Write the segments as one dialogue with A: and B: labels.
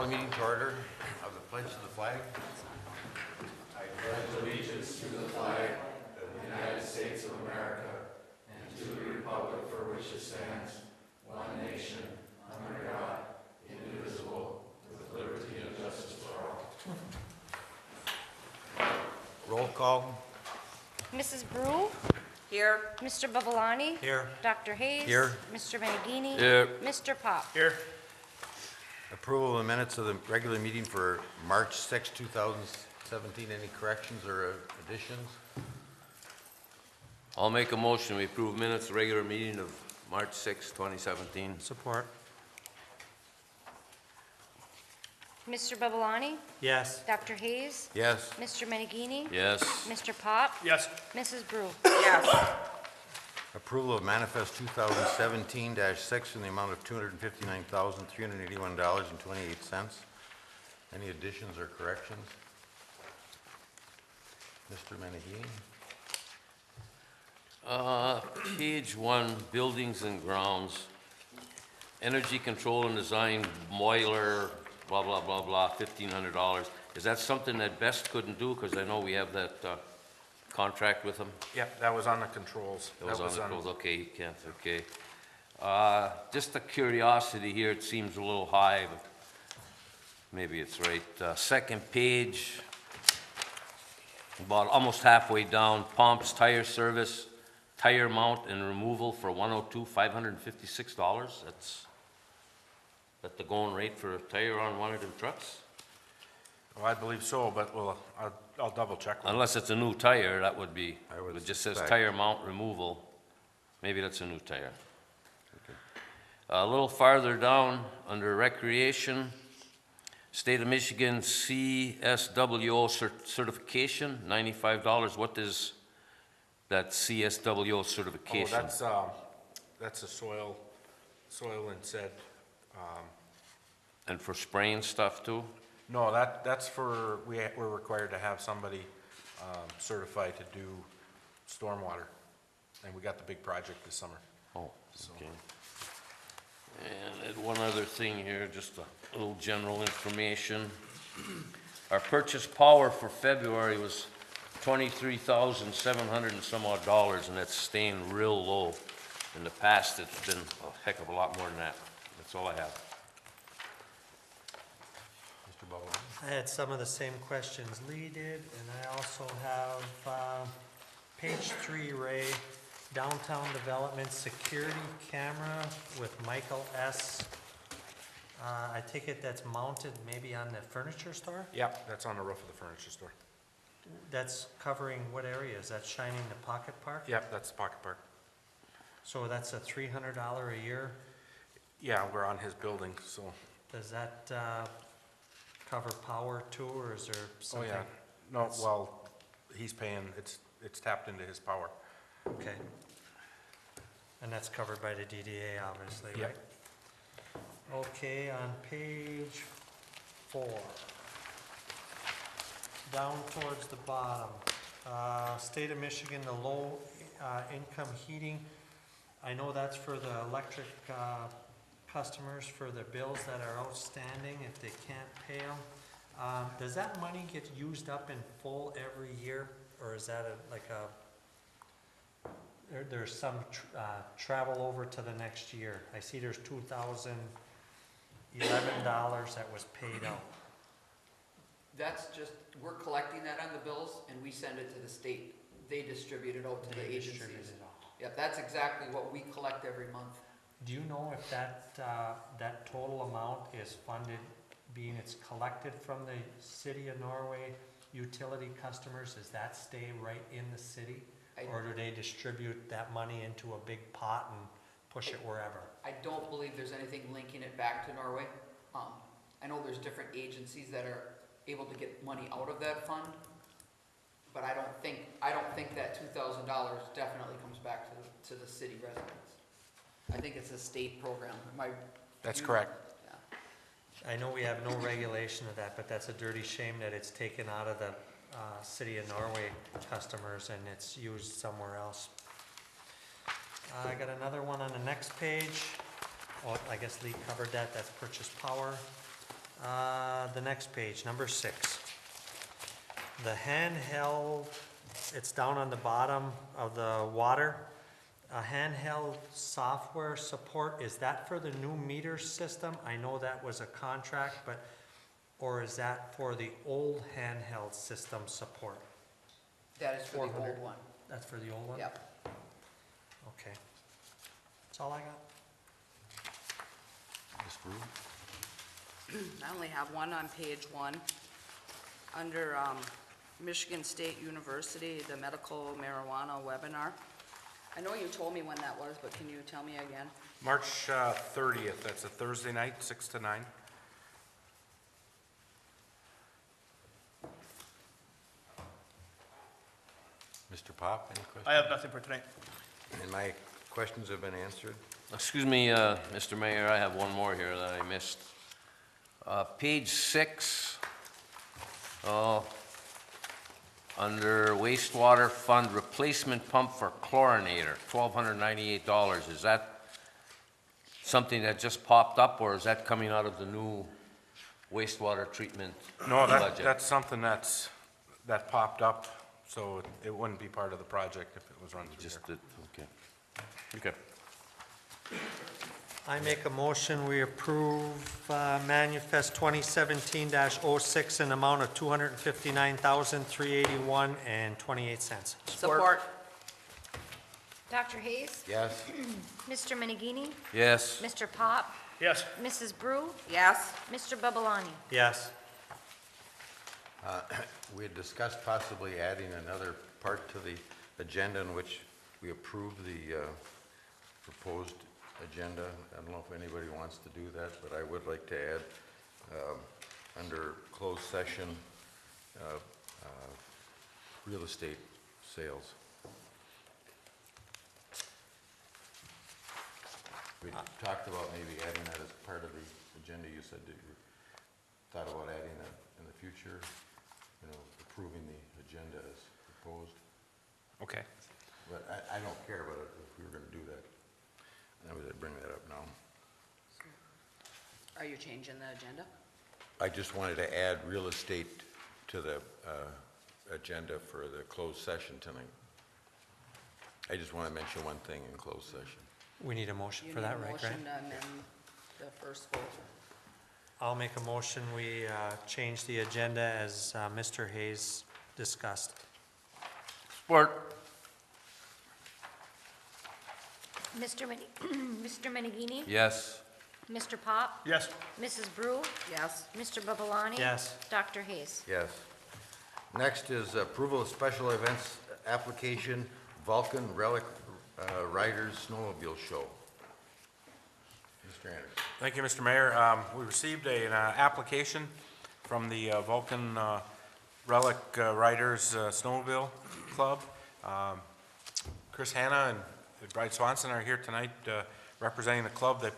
A: the meeting to order of the pledge to the flag.
B: I pledge allegiance to the flag of the United States of America and to the republic for which it stands, one nation, under God, indivisible, with liberty and justice for all.
A: Roll call.
C: Mrs. Brew?
D: Here.
C: Mr. Babalani?
A: Here.
C: Dr. Hayes?
A: Here.
C: Mr. Menegini?
E: Here.
C: Mr. Pop?
A: Here. Approval of the minutes of the regular meeting for March 6, 2017. Any corrections or additions?
E: I'll make a motion, we approve minutes, regular meeting of March 6, 2017.
F: Support.
C: Mr. Babalani?
F: Yes.
C: Dr. Hayes?
A: Yes.
C: Mr. Menegini?
E: Yes.
C: Mr. Pop?
F: Yes.
C: Mrs. Brew?
D: Yes.
A: Approval of manifest 2017-6 in the amount of $259,381.28. Any additions or corrections? Mr. Menegini?
E: Page 1, buildings and grounds. Energy control and design boiler, blah, blah, blah, blah, $1,500. Is that something that Best couldn't do? Because I know we have that contract with them.
F: Yep, that was on the controls.
E: It was on the close, okay, you can't, okay. Just a curiosity here, it seems a little high, but maybe it's right. Second page, about almost halfway down, pumps, tire service, tire mount and removal for $102,556. That's the going rate for a tire on one of them trucks?
F: Well, I believe so, but I'll double check.
E: Unless it's a new tire, that would be,
A: I would
E: it just says
A: suspect.
E: tire mount removal. Maybe that's a new tire. Okay. A little farther down, under recreation, State of Michigan CSWO certification, $95. What is that CSWO certification?
F: Oh, that's a soil and said.
E: And for spraying stuff too?
F: No, that's for, we're required to have somebody certified to do stormwater. And we got the big project this summer.
E: Oh, okay. And one other thing here, just a little general information. Our purchase power for February was $23,700 and some odd dollars, and that's staying real low. In the past, it's been a heck of a lot more than that. That's all I have.
A: Mr. Babalani?
G: I had some of the same questions Lee did, and I also have page 3, Ray, downtown development security camera with Michael S. I take it that's mounted maybe on the furniture store?
F: Yep, that's on the roof of the furniture store.
G: That's covering what area? Is that shining the Pocket Park?
F: Yep, that's the Pocket Park.
G: So that's a $300 a year?
F: Yeah, we're on his building, so.
G: Does that cover power too, or is there
F: Oh,
G: something?
F: yeah. No, well, he's paying, it's tapped into his power.
G: Okay. And that's covered by the DDA, obviously,
F: Yep.
G: right? Okay, on page 4, down towards the bottom, State of Michigan, the low income heating. I know that's for the electric customers for the bills that are outstanding if they can't pay them. Does that money get used up in full every year, or is that there's some travel over to the next year? I see there's $2,011 that was paid out.
D: That's just, we're collecting that on the bills and we send it to the state. They distribute it out to the
G: They distribute
D: agencies.
G: it all.
D: Yep, that's exactly what we collect every month.
G: Do you know if that total amount is funded, being it's collected from the city of Norway utility customers, does that stay right in the city? Or do they distribute that money into a big pot and push it wherever?
D: I don't believe there's anything linking it back to Norway. I know there's different agencies that are able to get money out of that fund, but I don't think that $2,000 definitely comes back to the city residents. I think it's a state program.
F: That's correct.
D: Yeah.
G: I know we have no regulation of that, but that's a dirty shame that it's taken out of the city of Norway customers and it's used somewhere else. I got another one on the next page. Oh, I guess Lee covered that. That's purchase power. The next page, number 6. The handheld, it's down on the bottom of the water. A handheld software support, is that for the new meter system? I know that was a contract, but, or is that for the old handheld system support?
D: That is for the
G: 400.
D: old one.
G: That's for the old one?
D: Yep.
G: Okay. That's all I got.
A: Ms. Brew?
H: I only have one on page 1. Under Michigan State University, the medical marijuana webinar. I know you told me when that was, but can you tell me again?
F: March 30th, that's a Thursday night, 6 to 9.
A: Mr. Pop, any questions?
I: I have nothing for tonight.
A: And my questions have been answered.
E: Excuse me, Mr. Mayor, I have one more here that I missed. Page 6, under wastewater fund replacement pump for chlorinator, $1,298. Is that something that just popped up, or is that coming out of the new wastewater treatment
F: No,
E: budget?
F: that's something that popped up, so it wouldn't be part of the project if it was run through
E: Just,
F: there.
E: okay. Okay.
G: I make a motion, we approve manifest 2017-06 in amount of $259,381.28.
H: Support.
C: Dr. Hayes?
A: Yes?
C: Mr. Minigini?
E: Yes.
C: Mr. Pop?
I: Yes.
C: Mrs. Brew?
H: Yes.
C: Mr. Babalani?
G: Yes.
A: We had discussed possibly adding another part to the agenda in which we approve the proposed agenda. I don't know if anybody wants to do that, but I would like to add, under closed session, real estate sales. We talked about maybe adding that as part of the agenda. You said that you thought about adding that in the future, approving the agenda as proposed.
F: Okay.
A: But I don't care about it if we were gonna do that. I would bring that up now.
H: Are you changing the agenda?
A: I just wanted to add real estate to the agenda for the closed session tonight. I just want to mention one thing in closed session.
G: We need a motion
H: You
G: for
H: need
G: that,
H: a
G: right,
H: motion
G: Grant?
H: to amend the first vote.
G: I'll make a motion, we change the agenda as Mr. Hayes discussed.
E: Support.
C: Mr. Minigini?
E: Yes.
C: Mr. Pop?
I: Yes.
C: Mrs. Brew?
H: Yes.
C: Mr. Babalani?
G: Yes.
C: Dr. Hayes?
A: Yes. Next is approval of special events application, Vulcan Relic Riders Snowmobile Show. Mr. Anderson.
F: Thank you, Mr. Mayor. We received an application from the Vulcan Relic Riders Snowmobile Club. Chris Hanna and Bride Swanson are here tonight representing the club that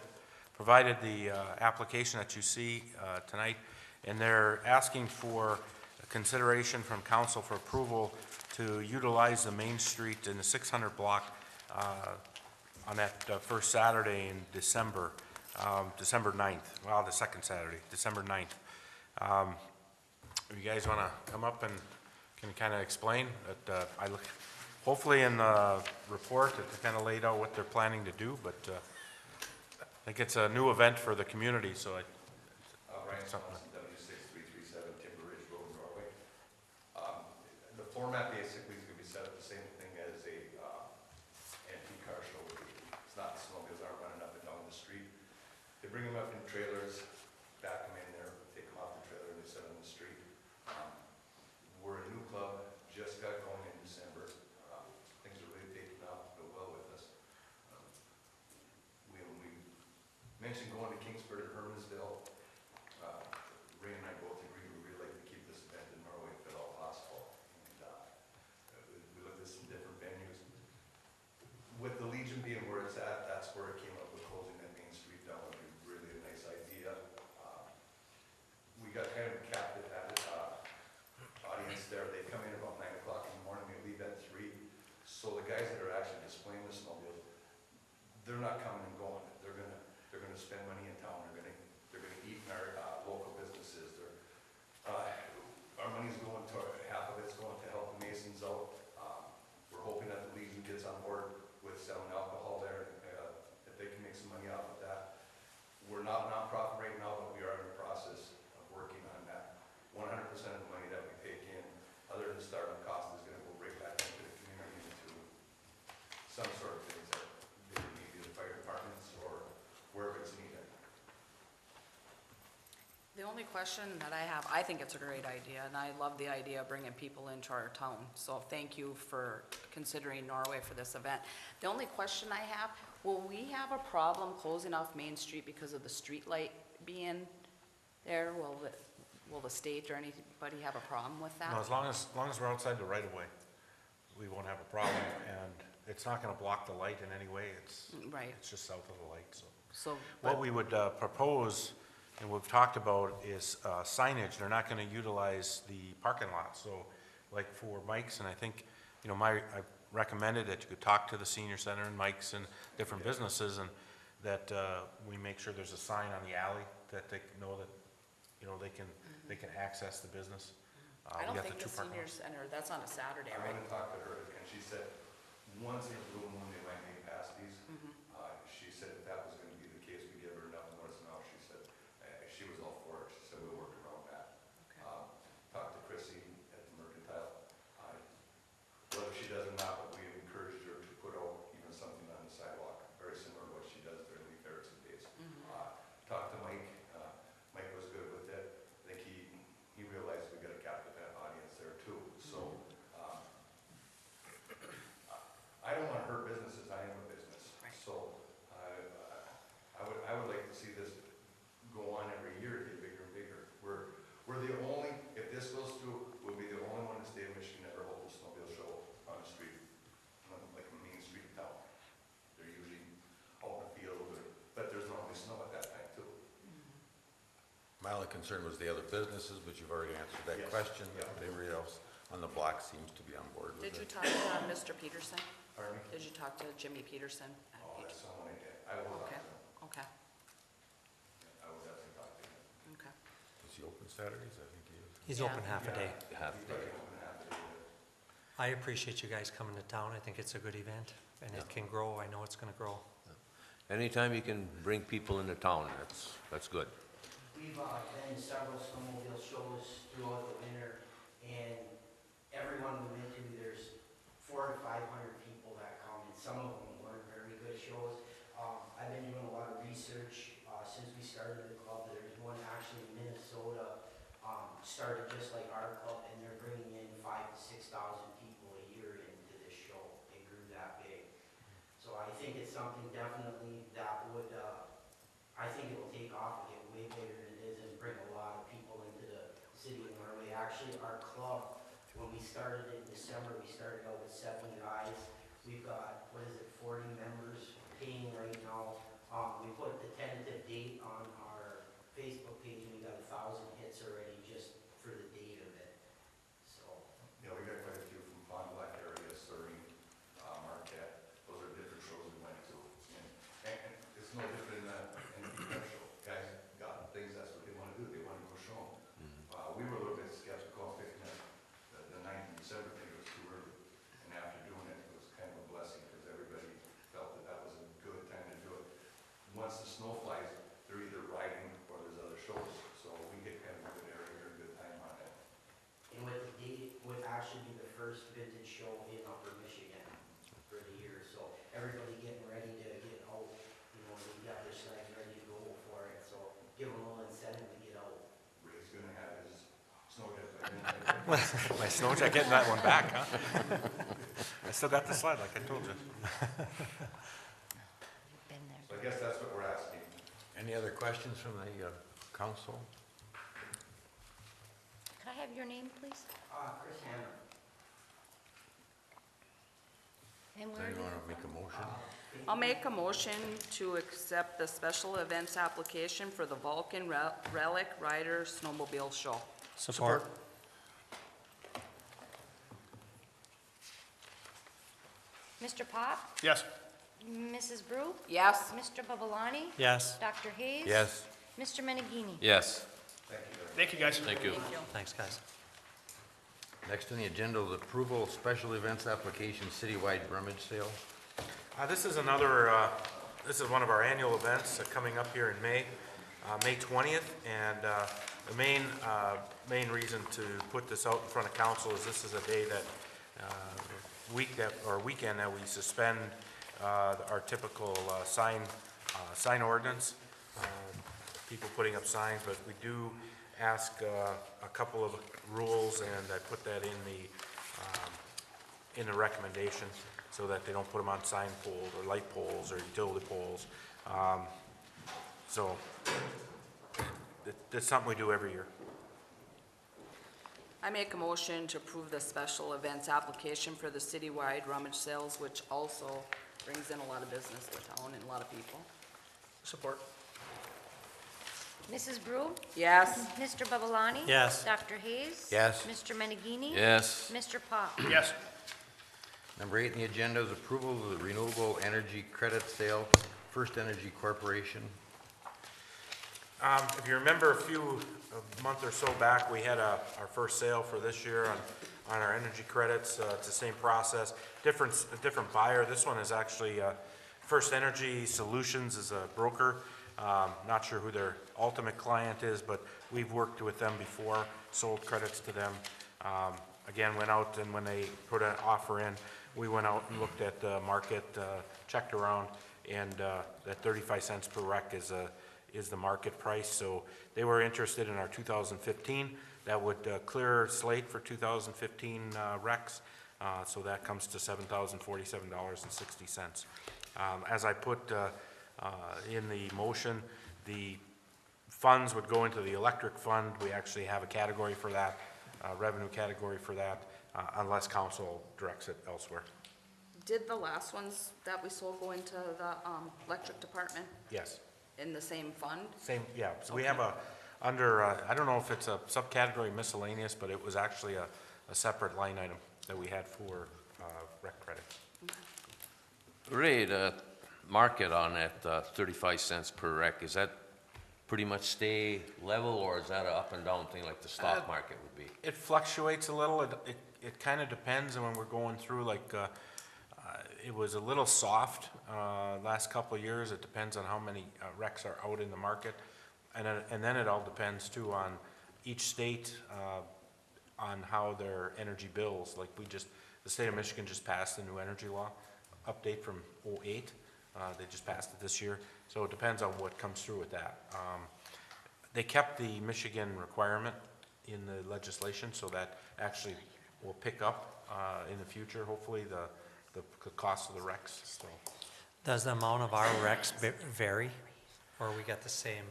F: provided the application that you see tonight, and they're asking for a consideration from council for approval to utilize the Main Street in the 600 block on that first Saturday in December, December 9th, well, the second Saturday, December 9th. You guys want to come up and can kind of explain that? Hopefully in the report, it's kind of laid out what they're planning to do, but I think it's a new event for the community, so
B: Brian Swanson, W6337 Timber Ridge Road, Norway. The format basically is going to be set up the same thing as a antique car show would be. It's not, snowmobiles aren't running up and down the street. They bring them up in trailers, back them in there, take them off the trailer, and they set them in the street. We're a new club, just got going in December. Things are really taking off real well with us. We mentioned going to Kingsford and Hermansville. Ray and I both agree we'd really like to keep this event in Norway if at all possible. And we looked at some different venues. With the Legion being where it's at, that's where it came up with closing that Main Street down would be really a nice idea. We got kind of a captive audience there. They come in about 9 o'clock in the morning, they leave at 3. So the guys that are actually displaying the snowmobiles, they're not coming and going. They're gonna spend money in town. They're gonna eat in our local business
H: only question that I have, I think it's a great idea, and I love the idea of bringing people into our town. So thank you for considering Norway for this event. The only question I have, will we have a problem closing off Main Street because of the street light being there? Will the state or anybody have a problem with that?
F: No, as long as we're outside the right of way, we won't have a problem, and it's not gonna block the light in any way.
H: Right.
F: It's just south of the light, so.
H: So,
F: What we would propose, and we've talked about, is signage. They're not gonna utilize the parking lot, so like for Mike's, and I think, you know, I recommended that you could talk to the senior center and Mike's and different businesses, and that we make sure there's a sign on the alley that they know that, you know, they can access the business.
H: I
F: We
H: don't
F: got
H: think the
F: two parking
H: senior
F: lots.
H: center, that's on a Saturday,
B: I
H: right?
B: went and talked to her, and she said, once in a blue moon, they might make pasties. She said if that was gonna be the case, we give her enough notice now. She said, she was all for it. She said, we'll work around that.
H: Okay.
B: Talked to Chrissy at the Mercantile. Whether she does or not, but we encouraged her to put out even something on the sidewalk, very similar to what she does during Leaf Erickson days. Talked to Mike. Mike was good with it. I think he realized we got a captive audience there too. So, I don't want to hurt businesses, I am a business.
H: Right.
B: So, I would like to see this go on every year, get bigger and bigger. We're the only, if this goes through, we'll be the only one in the state of Michigan ever hold a snowmobile show on the street, like a main street town. They're usually out in the field, but there's normally snow at that time too.
A: My only concern was the other businesses, but you've already answered that
B: Yes.
A: question.
B: Yeah.
A: Everybody else on the block seems to be on board with
H: Did you
A: it.
H: talk to Mr. Peterson?
B: Pardon me?
H: Did you talk to Jimmy Peterson? at
B: Oh,
H: Peach-
B: that's someone I did. I will talk to
H: Okay,
B: him.
H: okay,
B: I will definitely talk to him.
H: okay.
A: Is he open Saturdays? I think he is.
G: He's
H: Yeah.
G: open half a day.
E: Half
B: He's
E: day.
B: probably open half the day, but
G: I appreciate you guys coming to town. I think it's a good event, and it can grow. I know it's gonna grow.
E: Anytime you can bring people into town, that's good.
I: We've been to several snowmobile shows throughout the winter, and every one we went to, there's 400 to 500 people that come, and some of them weren't very good shows. I've been doing a lot of research since we started the club. There's one actually in Minnesota, started just like our club, and they're bringing in 5,000 to 6,000 people a year into this show. It grew that big. So I think it's something definitely that would, I think it will take off and get way bigger than it is and bring a lot of people into the city of Norway. Actually, our club, when we started in December, we started out with 7 guys. We've got, 40 members paying right now. We put the tentative date on our Facebook page, and we got 1,000 hits already just for the date of it. So,
B: yeah, we got quite a few from Fond du Lac area, Surrey, Marquette. Those are different shows we went to. And it's no different in a pickup show. Guys got things, that's what they want to do. They want to go show them. We were a little bit skeptical picking up the 9th of December, I think it was too early. And after doing it, it was kind of a blessing because everybody felt that that was a good time to do it. Once the snow flies, they're either riding or there's other shows. So we get kind of a good area here, a good time on it.
I: and with the date, would actually be the first vintage show in Upper Michigan for the year. So everybody getting ready to get out, you know, they got their sleds ready to go for it. So give them a little incentive to get out.
B: Ray's gonna have his snow jacket.
F: My snow jacket, getting that one back, huh? I still got the sled, like I told you.
C: Been there.
B: So I guess that's what we're asking.
A: Any other questions from the council?
C: Could I have your name, please?
I: Chris Hanna.
C: And
A: Does
C: where do
A: anyone
C: you?
A: want to make a motion?
H: I'll make a motion to accept the special events application for the Vulcan Relic Rider Snowmobile Show.
G: Support.
C: Mr. Pop?
F: Yes.
C: Mrs. Brew?
H: Yes?
C: Mr. Babalani?
G: Yes.
C: Dr. Hayes?
A: Yes.
C: Mr. Menegini?
E: Yes.
F: Thank you, guys.
E: Thank you.
H: Thank you.
G: Thanks, guys.
A: Next on the agenda is approval of special events application citywide rummage sale.
F: This is this is one of our annual events coming up here in May 20th. And the main reason to put this out in front of council is this is a day that, weekend that we suspend our typical sign ordinance. People putting up signs, but we do ask a couple of rules, and I put that in the recommendation, so that they don't put them on sign poles or light poles or utility poles. So that's something we do every year.
H: I make a motion to approve the special events application for the citywide rummage sales, which also brings in a lot of business to town and a lot of people.
F: Support.
C: Mrs. Brew?
H: Yes.
C: Mr. Babalani?
G: Yes.
C: Dr. Hayes?
A: Yes.
C: Mr. Menegini?
E: Yes.
C: Mr. Pop?
F: Yes.
A: Number 8 on the agenda is approval of the renewable energy credit sale, First Energy Corporation.
F: If you remember a month or so back, we had our first sale for this year on our energy credits. It's the same process, a different buyer. This one is actually, First Energy Solutions is a broker. Not sure who their ultimate client is, but we've worked with them before, sold credits to them. Again, went out, and when they put an offer in, we went out and looked at the market, checked around, and that 35 cents per rec is the market price. So they were interested in our 2015. That would clear slate for 2015 recs. So that comes to $7,047.60. As I put in the motion, the funds would go into the electric fund. We actually have a category for that, revenue category for that, unless council directs it elsewhere.
H: Did the last ones that we sold go into the electric department
F: Yes.
H: in the same fund?
F: Same, yeah. So we have under, I don't know if it's a subcategory miscellaneous, but it was actually a separate line item that we had for rec credit.
E: Ray, the market on that 35 cents per rec, is that pretty much stay level, or is that an up and down thing like the stock market would be?
F: It fluctuates a little. It kind of depends, and when we're going through, like, it was a little soft last couple of years. It depends on how many recs are out in the market. And then it all depends too on each state, on how their energy bills, like the state of Michigan just passed the new energy law update from '08. They just passed it this year. So it depends on what comes through with that. They kept the Michigan requirement in the legislation, so that actually will pick up in the future, hopefully, the cost of the recs. So
G: Does the amount of our recs vary, or we get the same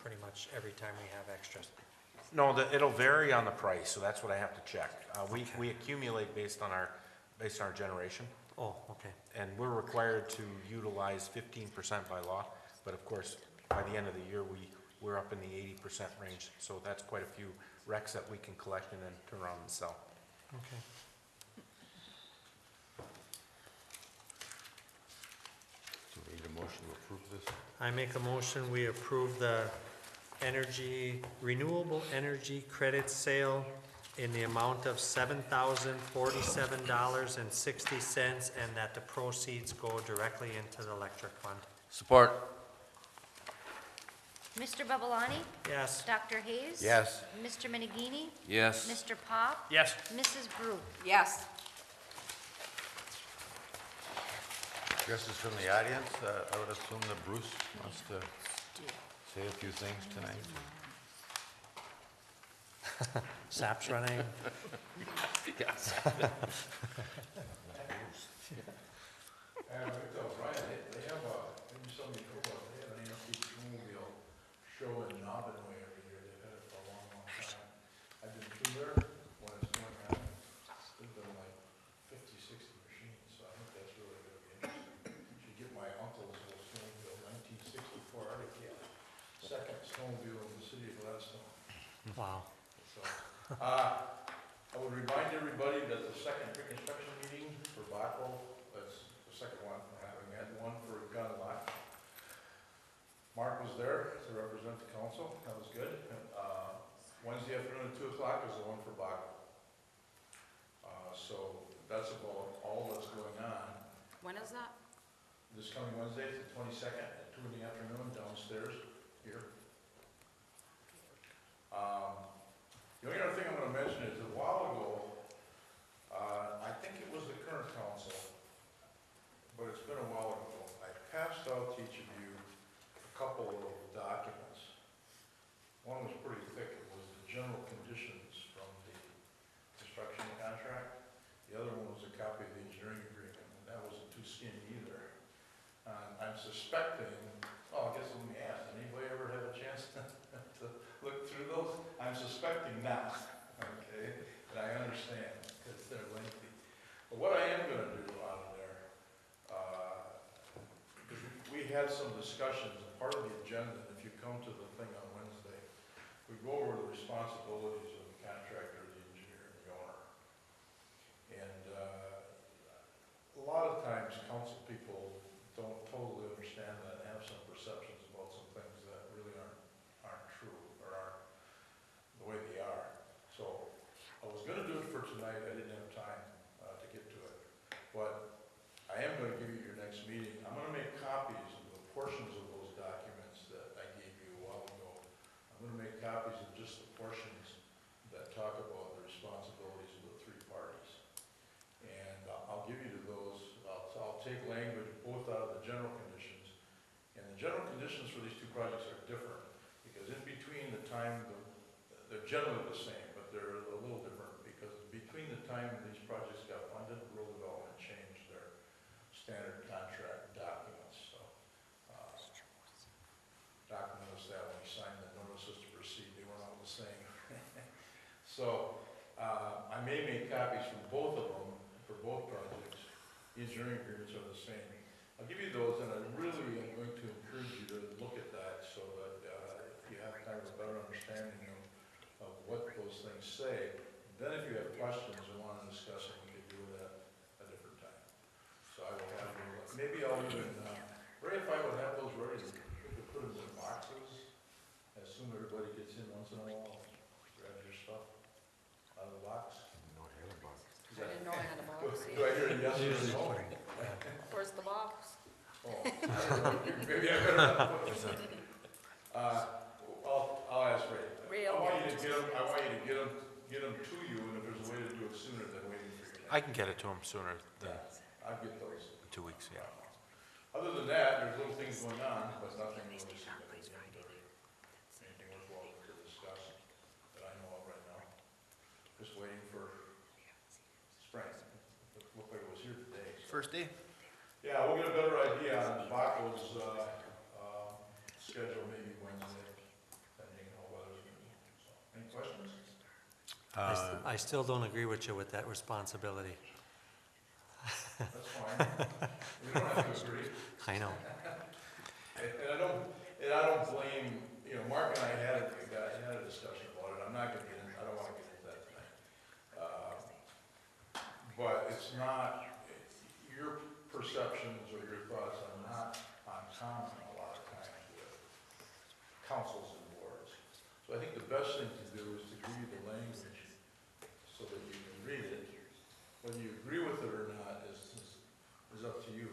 G: pretty much every time we have extras?
F: no, it'll vary on the price, so that's what I have to check. We accumulate based on our generation,
G: Oh, okay.
F: and we're required to utilize 15% by law. But of course, by the end of the year, we're up in the 80% range. So that's quite a few recs that we can collect and then turn around and sell.
G: Okay.
A: So we need a motion to approve this.
G: I make a motion, we approve the renewable energy credit sale in the amount of $7,047.60, and that the proceeds go directly into the electric fund.
E: Support.
C: Mr. Babalani?
G: Yes.
C: Dr. Hayes?
A: Yes.
C: Mr. Menegini?
E: Yes.
C: Mr. Pop?
F: Yes.
C: Mrs. Brew?
H: Yes.
A: Addresses from the audience. I would assume that Bruce wants to say a few things tonight.
G: Sap's running.
E: Yes.
B: They have maybe somebody know about, they have an antique snowmobile show in Norway every year. They've had it for a long, long time. I've been through there when it's going on. There's been like 50, 60 machines, so I think that's really going to be interesting. Should get my uncle's old snowmobile, 1964 Arctic Cat, second snowmobile in the city of Gladstone.
G: Wow.
B: So, I would remind everybody that the second pre-construction meeting for Bacco, that's the second one we're having, and one for Gun Lot. Mark was there to represent the council, that was good. Wednesday afternoon at 2 o'clock is the one for Bacco. So that's about all that's going on.
H: When is that?
B: This coming Wednesday, the 22nd, at 2 in the afternoon, downstairs here. The only other thing I'm going to mention is a while ago, I think it was the current council, but it's been a while ago, I passed out to each of you a couple of documents. One was pretty thick. It was suspecting, oh, I guess let me ask, anybody ever have a chance to look through those? I'm suspecting not, okay? And I understand, because they're lengthy. But what I am gonna do out of there, because we had some discussions, and part of the agenda, if you come to the thing on Wednesday, we go over the responsibilities of the contractor, the engineer, and the owner. And a lot of times, council people don't totally understand that and have some perceptions about some things that really aren't true or aren't the way they are. So I was gonna do it for tonight, I didn't have time to get to it. But I am gonna give you your next meeting. I'm gonna make copies of the portions of those documents that I gave you a while ago. I'm gonna make copies of just the portions that talk about the responsibilities of the three parties. And I'll give you to those, I'll take language both out of the general conditions. And the general conditions for these two projects are different, because in between the time, they're generally the same, but they're a little different, because between the time these projects got funded, rural development changed their standard contract documents. So, Doc noticed that when he signed the notices to proceed, they weren't all the same. So, I may make copies from both of them, for both projects. The engineering agreements are the same. I'll give you those, and I really am going to encourage you to look at that so that you have kind of a better understanding of what those things say. Then if you have questions or want to discuss it, we can do that a different time. So I will have them, maybe I'll even, Ray, if I would have those ready, we could put them in boxes. I assume everybody gets in once in a while, grab your stuff out of the box.
H: I didn't know I had a box.
B: Do I hear a yes or a no?
H: Where's the box?
B: Oh, I don't know. Maybe I better not put them in. I'll ask Ray.
H: Ray,
B: I want you to get them to you, and if there's a way to do it sooner than waiting for you.
F: I can get it to them sooner than
B: I'll get those.
F: 2 weeks, yeah.
B: Other than that, there's little things going on, but nothing really significant or anything worthwhile to discuss that I know of right now. Just waiting for spring. It looked like it was here today. So.
F: First day?
B: Yeah, we'll get a better idea on Baco's schedule maybe Wednesday, depending on how weather's going to be. So, any questions?
G: I still don't agree with you with that responsibility.
B: That's fine. We don't have to agree.
G: I know.
B: And I don't blame, Mark and I had a discussion about it. I'm not gonna get in, I don't wanna get into that tonight. But it's not, your perceptions or your thoughts are not uncommon a lot of times with councils and boards. So I think the best thing to do is to give you the language so that you can read it. Whether you agree with it or not is up to you.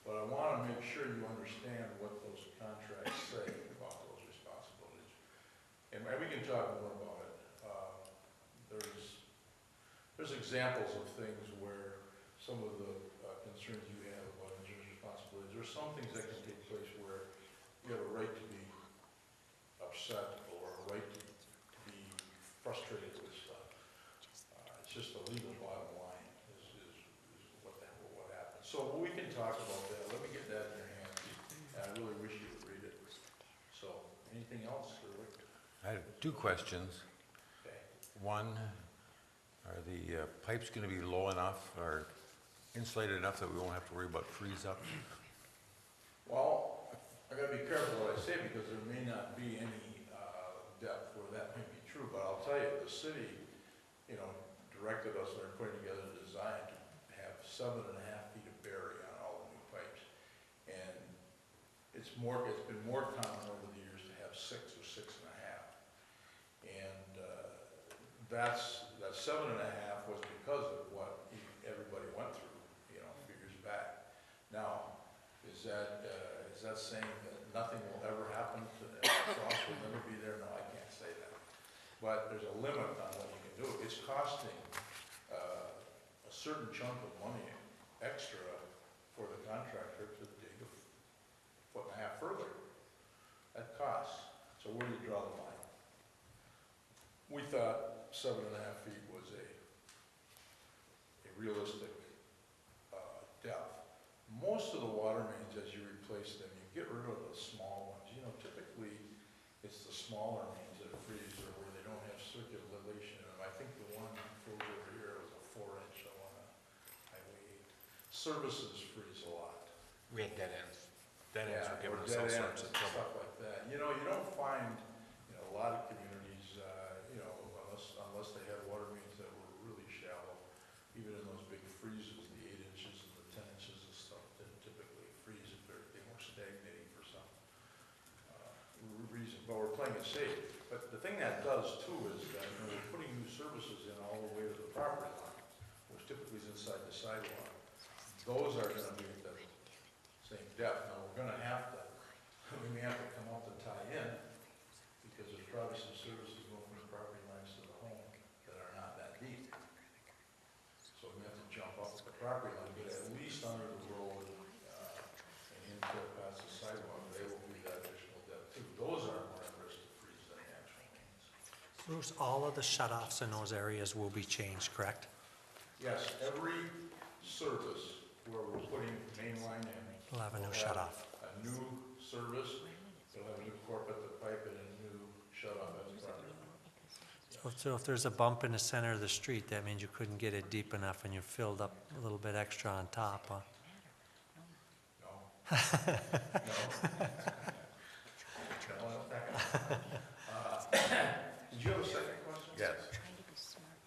B: But I want to make sure you understand what those contracts say about those responsibilities. And we can talk more about it. There's examples of things where some of the concerns you have about engineers' responsibilities, there's some things that can take place where you have a right to be upset or a right to be frustrated with stuff. It's just the legal bottom line is what happens. So we can talk about that. Let me get that in your hands. And I really wish you would read it. So anything else?
A: I have two questions.
B: Okay.
A: One, are the pipes going to be low enough or insulated enough that we won't have to worry about freeze up?
B: Well, I gotta be careful what I say because there may not be any depth where that may be true, but I'll tell you, the city, directed us when we were putting together the design to have 7.5 feet of bury on all the new pipes. And it's been more common over the years to have 6 or 6.5. And that 7.5 was because of what everybody went through, a few years back. Now, is that saying that nothing will ever happen to that? Frost will never be there? No, I can't say that. But there's a limit on what you can do. It's costing a certain chunk of money extra for the contractor to dig a 1.5 feet further. That costs. So where do you draw the line? We thought 7.5 feet was a realistic depth. Most most of the water mains, as you replace them, you get rid of the small ones. You know, typically, it's the smaller mains that freeze or where they don't have circulation in them. I think the one that froze over here was a 4-inch on Highway 8. Services freeze a lot.
F: We had dead ends. Dead ends were
B: Yeah, or
F: giving us all
B: dead
F: sorts
B: ends
F: of
B: and
F: trouble.
B: stuff like that. You know, you don't find, a lot of communities, unless they had water mains that were really shallow, even in those big freezes, the 8 inches and the 10 inches of stuff didn't typically freeze if they weren't stagnating for some reason. But we're playing it safe. But the thing that does too is that when we're putting new services in all the way to the property line, which typically is inside the sidewalk, those are gonna be at the same depth. Now, we're gonna have to, we may have to come up to tie in, because there's probably some services going from the property lines to the home that are not that deep. So we have to jump up the property line, but at least under the road, and into past the sidewalk, they will be that additional depth too. Those are more at risk to freeze than the actual mains.
G: Bruce, all of the shut-offs in those areas will be changed, correct?
B: Yes, every service where we're putting main line in.
G: We'll have a new
B: will
G: shut-off.
B: A new service, it'll have a new corp at the pipe and a new shut-off at the property line.
G: So if there's a bump in the center of the street, that means you couldn't get it deep enough and you filled up a little bit extra on top, huh?
B: No. No. Did you have a second question?
A: Yes.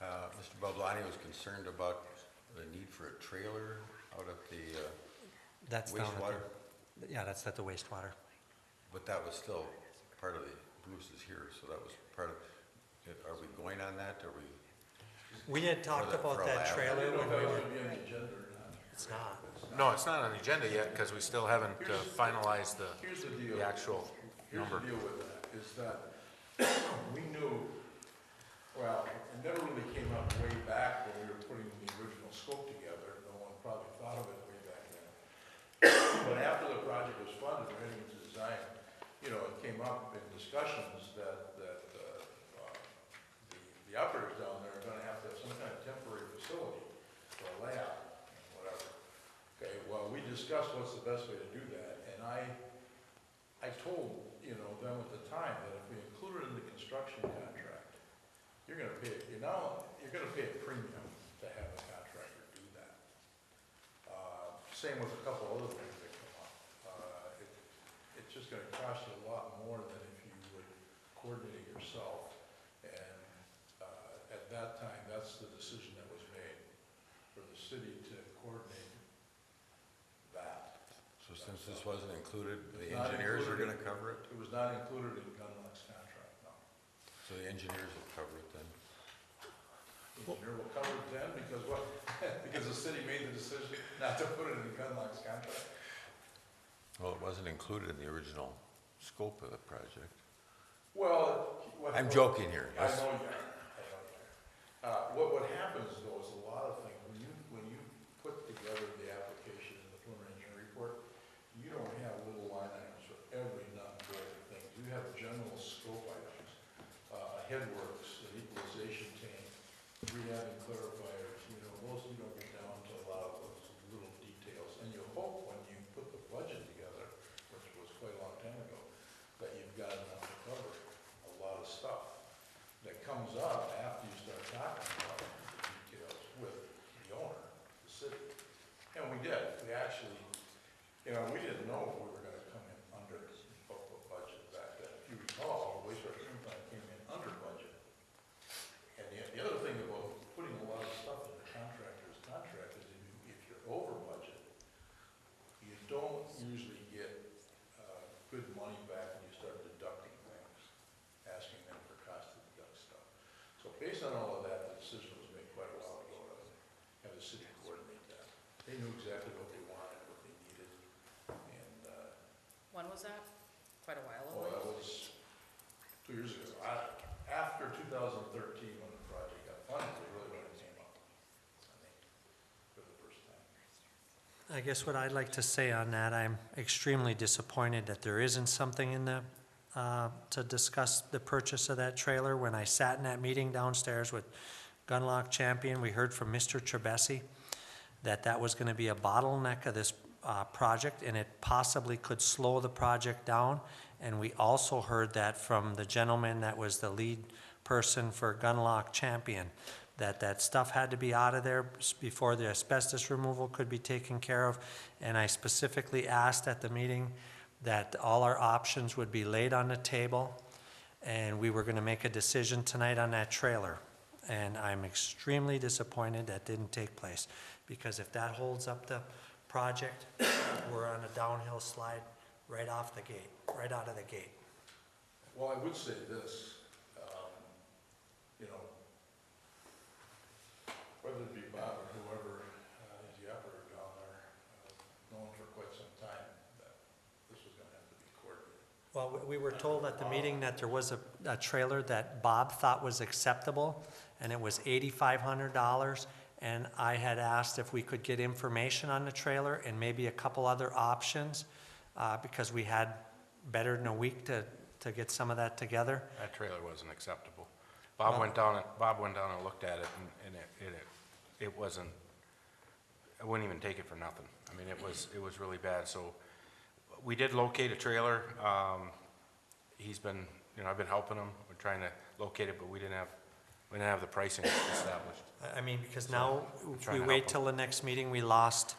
A: Mr. Bablani was concerned about the need for a trailer out at the
G: That's down at
A: wastewater,
G: the, yeah, that's at the wastewater.
A: but that was still part of the, Bruce is here, so that was part of, are we going on that? Are we?
G: We had talked
A: For
G: about
A: a
G: that
A: lab.
B: I
G: trailer
B: didn't know
G: when
B: if that
G: we
B: was
G: were,
B: gonna be on the agenda or not.
G: it's not.
F: No, it's not on the agenda yet, because we still haven't finalized
B: Here's the deal.
F: the actual number.
B: Here's the deal with that, is that we knew, well, it never really came up way back when we were putting the original scope together. No one probably thought of it way back then. But after the project was funded, we're heading into design, it came up in discussions that the operators down there are gonna have to have some kind of temporary facility for a lab and whatever. Okay, well, we discussed what's the best way to do that, and I told, them at the time that if we include it in the construction contract, you're gonna pay a premium to have a contractor do that. Same with a couple other things that come up. It's just gonna cost you a lot more than if you would coordinate it yourself. And at that time, that's the decision that was made, for the city to coordinate that.
A: So since this wasn't included, the
B: It's not
A: engineers are
B: included.
A: gonna cover it?
B: It was not included in Gunlock's contract, no.
A: So the engineers will cover it then?
B: Engineer will cover it then, because what? Because the city made the decision not to put it in Gunlock's contract?
A: Well, it wasn't included in the original scope of the project.
B: Well,
A: I'm joking here.
B: I know you are. What happens though is a lot of things, when you put together the application and the preliminary engineering report, you don't have little line items for every nut and bolt of things. You have general scope items, headworks, an equalization tank, rehabbing clarifiers, those you don't get down to a lot of those little details. And you hope when you put the budget together, which was quite a long time ago, that you've got enough to cover a lot of stuff that comes up after you start talking about the details with the owner, the city. And we did. We actually, we didn't know if we were gonna come in under budget back then. If you recall, the wastewater treatment plant came in under budget. And the other thing about putting a lot of stuff in the contractor's contract is if you're over budget, you don't usually get good money back when you start deducting things, asking them for cost to deduct stuff. So based on all of that, the decision was made quite a while ago to have the city coordinate that. They knew exactly what they wanted, what they needed, and,
H: When was that? Quite a while
B: well, that
H: ago.
B: was 2 years ago. After 2013, when the project got funded, was really when it came up, I think, for the first time.
G: I guess what I'd like to say on that, I'm extremely disappointed that there isn't something in the, to discuss the purchase of that trailer. When I sat in that meeting downstairs with Gunlock Champion, we heard from Mr. Trebesi that was gonna be a bottleneck of this project, and it possibly could slow the project down. And we also heard that from the gentleman that was the lead person for Gunlock Champion, that stuff had to be out of there before the asbestos removal could be taken care of. And I specifically asked at the meeting that all our options would be laid on the table, and we were gonna make a decision tonight on that trailer. And I'm extremely disappointed that didn't take place, because if that holds up the project, we're on a downhill slide right off the gate, right out of the gate.
B: Well, I would say this, you know, whether it be Bob or whoever is the operator down there, known for quite some time that this was gonna have to be coordinated.
G: Well, we were told at the meeting that there was a trailer that Bob thought was acceptable, and it was $8,500. And I had asked if we could get information on the trailer and maybe a couple other options, because we had better than a week to get some of that together.
F: That trailer wasn't acceptable. Bob went down and looked at it, and it wasn't, I wouldn't even take it for nothing. I mean, it was really bad. So we did locate a trailer. He's been, you know, I've been helping him. We're trying to locate it, but we didn't have the pricing established.
G: I mean, because now, if
F: trying
G: we
F: to
G: wait
F: help
G: till the next meeting, we lost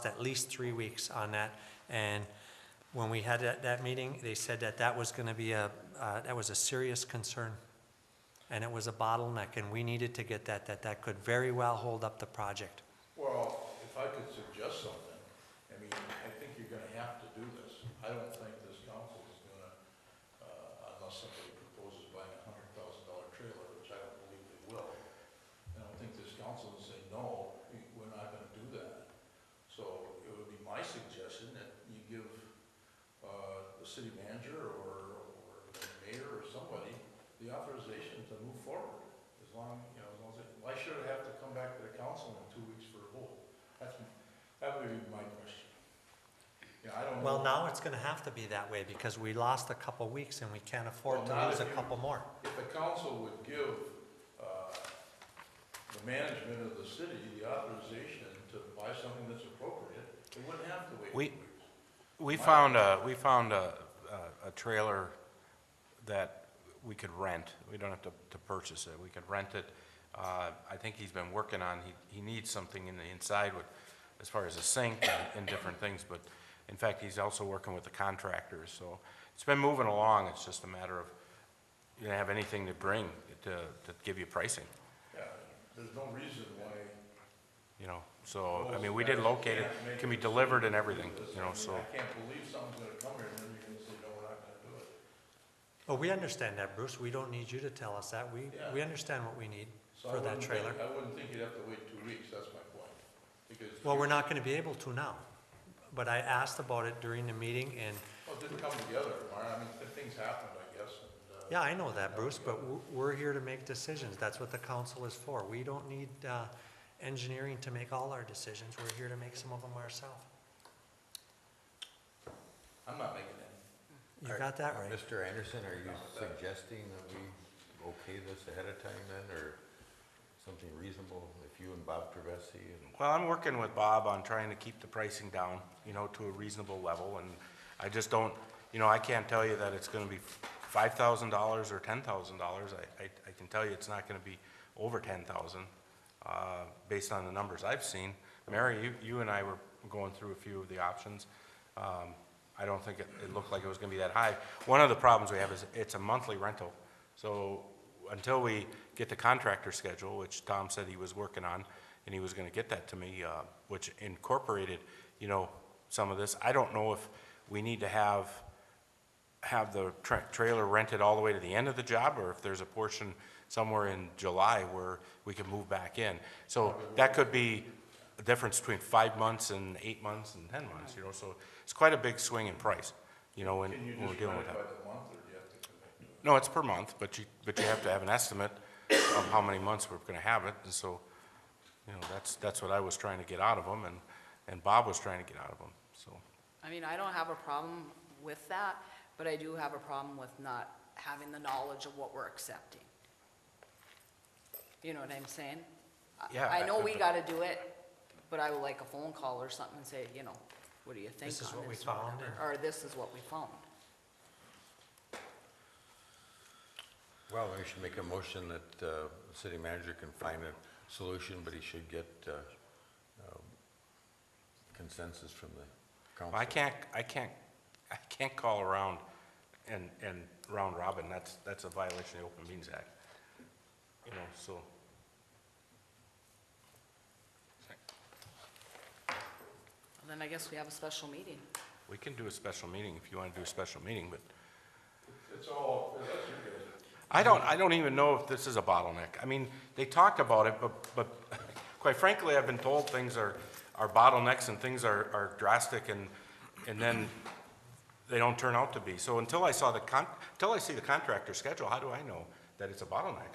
G: at least 3 weeks on that. And when we had that meeting, they said that was gonna be that was a serious concern. And it was a bottleneck, and we needed to get that could very well hold up the project.
B: Well, if I could suggest something, I mean, I think you're gonna have to do this. I don't think this council is gonna, unless somebody proposes buying $100,000 trailer, which I don't believe they will, I don't think this council will say, no, we're not gonna do that. So it would be my suggestion that you give, the city manager or the mayor or somebody the authorization to move forward. As long, you know, as long as it, why should it have to come back to the council in 2 weeks for a vote? That would be my question. Yeah, I don't know.
G: Well, now it's gonna have to be that way, because we lost a couple weeks and we can't afford
B: Well,
G: to
B: not
G: lose a
B: if you-
G: couple more.
B: If the council would give the management of the city the authorization to buy something that's appropriate, they wouldn't have to wait 2 weeks.
F: We found a trailer that we could rent. We don't have to purchase it. We could rent it. I think he's been working on, he needs something in the inside with, as far as a sink and different things, but in fact, he's also working with the contractors. So it's been moving along. It's just a matter of, you don't have anything to bring to give you pricing,
B: Yeah, there's no reason why.
F: you know? So, I mean, we did locate it. It can be delivered and everything, you know, so.
B: I can't believe someone's gonna come here and then you're gonna say, no, we're not gonna do it.
G: Well, we understand that, Bruce. We don't need you to tell us that. We
B: Yeah.
G: understand what we need
B: So
G: for
B: I
G: that
B: wouldn't
G: trailer.
B: think- I wouldn't think you'd have to wait 2 weeks, that's my point. Because.
G: Well, we're not gonna be able to now. But I asked about it during the meeting, and,
B: Well, it didn't come together, Mark. I mean, things happened, I guess, and.
G: yeah, I know that, Bruce, but we're here to make decisions. That's what the council is for. We don't need engineering to make all our decisions. We're here to make some of them ourselves.
B: I'm not making any.
G: You got that right.
A: Mr. Anderson, are you suggesting that we okay this ahead of time then, or something reasonable if you and Bob Trevesi and?
F: Well, I'm working with Bob on trying to keep the pricing down, you know, to a reasonable level, and I just don't, you know, I can't tell you that it's gonna be $5,000 or $10,000. I can tell you it's not gonna be over 10,000, based on the numbers I've seen. Mary, you and I were going through a few of the options. I don't think it looked like it was gonna be that high. One of the problems we have is it's a monthly rental, so until we get the contractor schedule, which Tom said he was working on, and he was gonna get that to me, which incorporated, you know, some of this. I don't know if we need to have the trailer rented all the way to the end of the job, or if there's a portion somewhere in July where we can move back in. So that could be a difference between 5 months and 8 months and 10 months, you know, so it's quite a big swing in price, you know, when
B: Can you
F: we're
B: just
F: dealing
B: run
F: with
B: it
F: that.
B: by the month, or do you have to commit to it?
F: No, it's per month, but you have to have an estimate of how many months we're gonna have it, and so, you know, that's what I was trying to get out of them, and Bob was trying to get out of them, so.
H: I mean, I don't have a problem with that, but I do have a problem with not having the knowledge of what we're accepting. You know what I'm saying?
F: Yeah,
H: I know we gotta do it, But I would like a phone call or something and say, you know, what do you think
G: This is
H: on
G: what we
H: this or
G: found,
H: whatever, or this is what we found.
A: Well, we should make a motion that the city manager can find a solution, but he should get consensus from the council.
F: I can't call around and round robin, that's a violation of the Open Meetings Act. You know, so.
H: Then I guess we have a special meeting.
F: We can do a special meeting if you want to do a special meeting, but
B: It's all, that's your guys.
F: I don't even know if this is a bottleneck. I mean, they talked about it, but quite frankly, I've been told things are bottlenecks and things are drastic and then they don't turn out to be. So until I see the contractor schedule, how do I know that it's a bottleneck?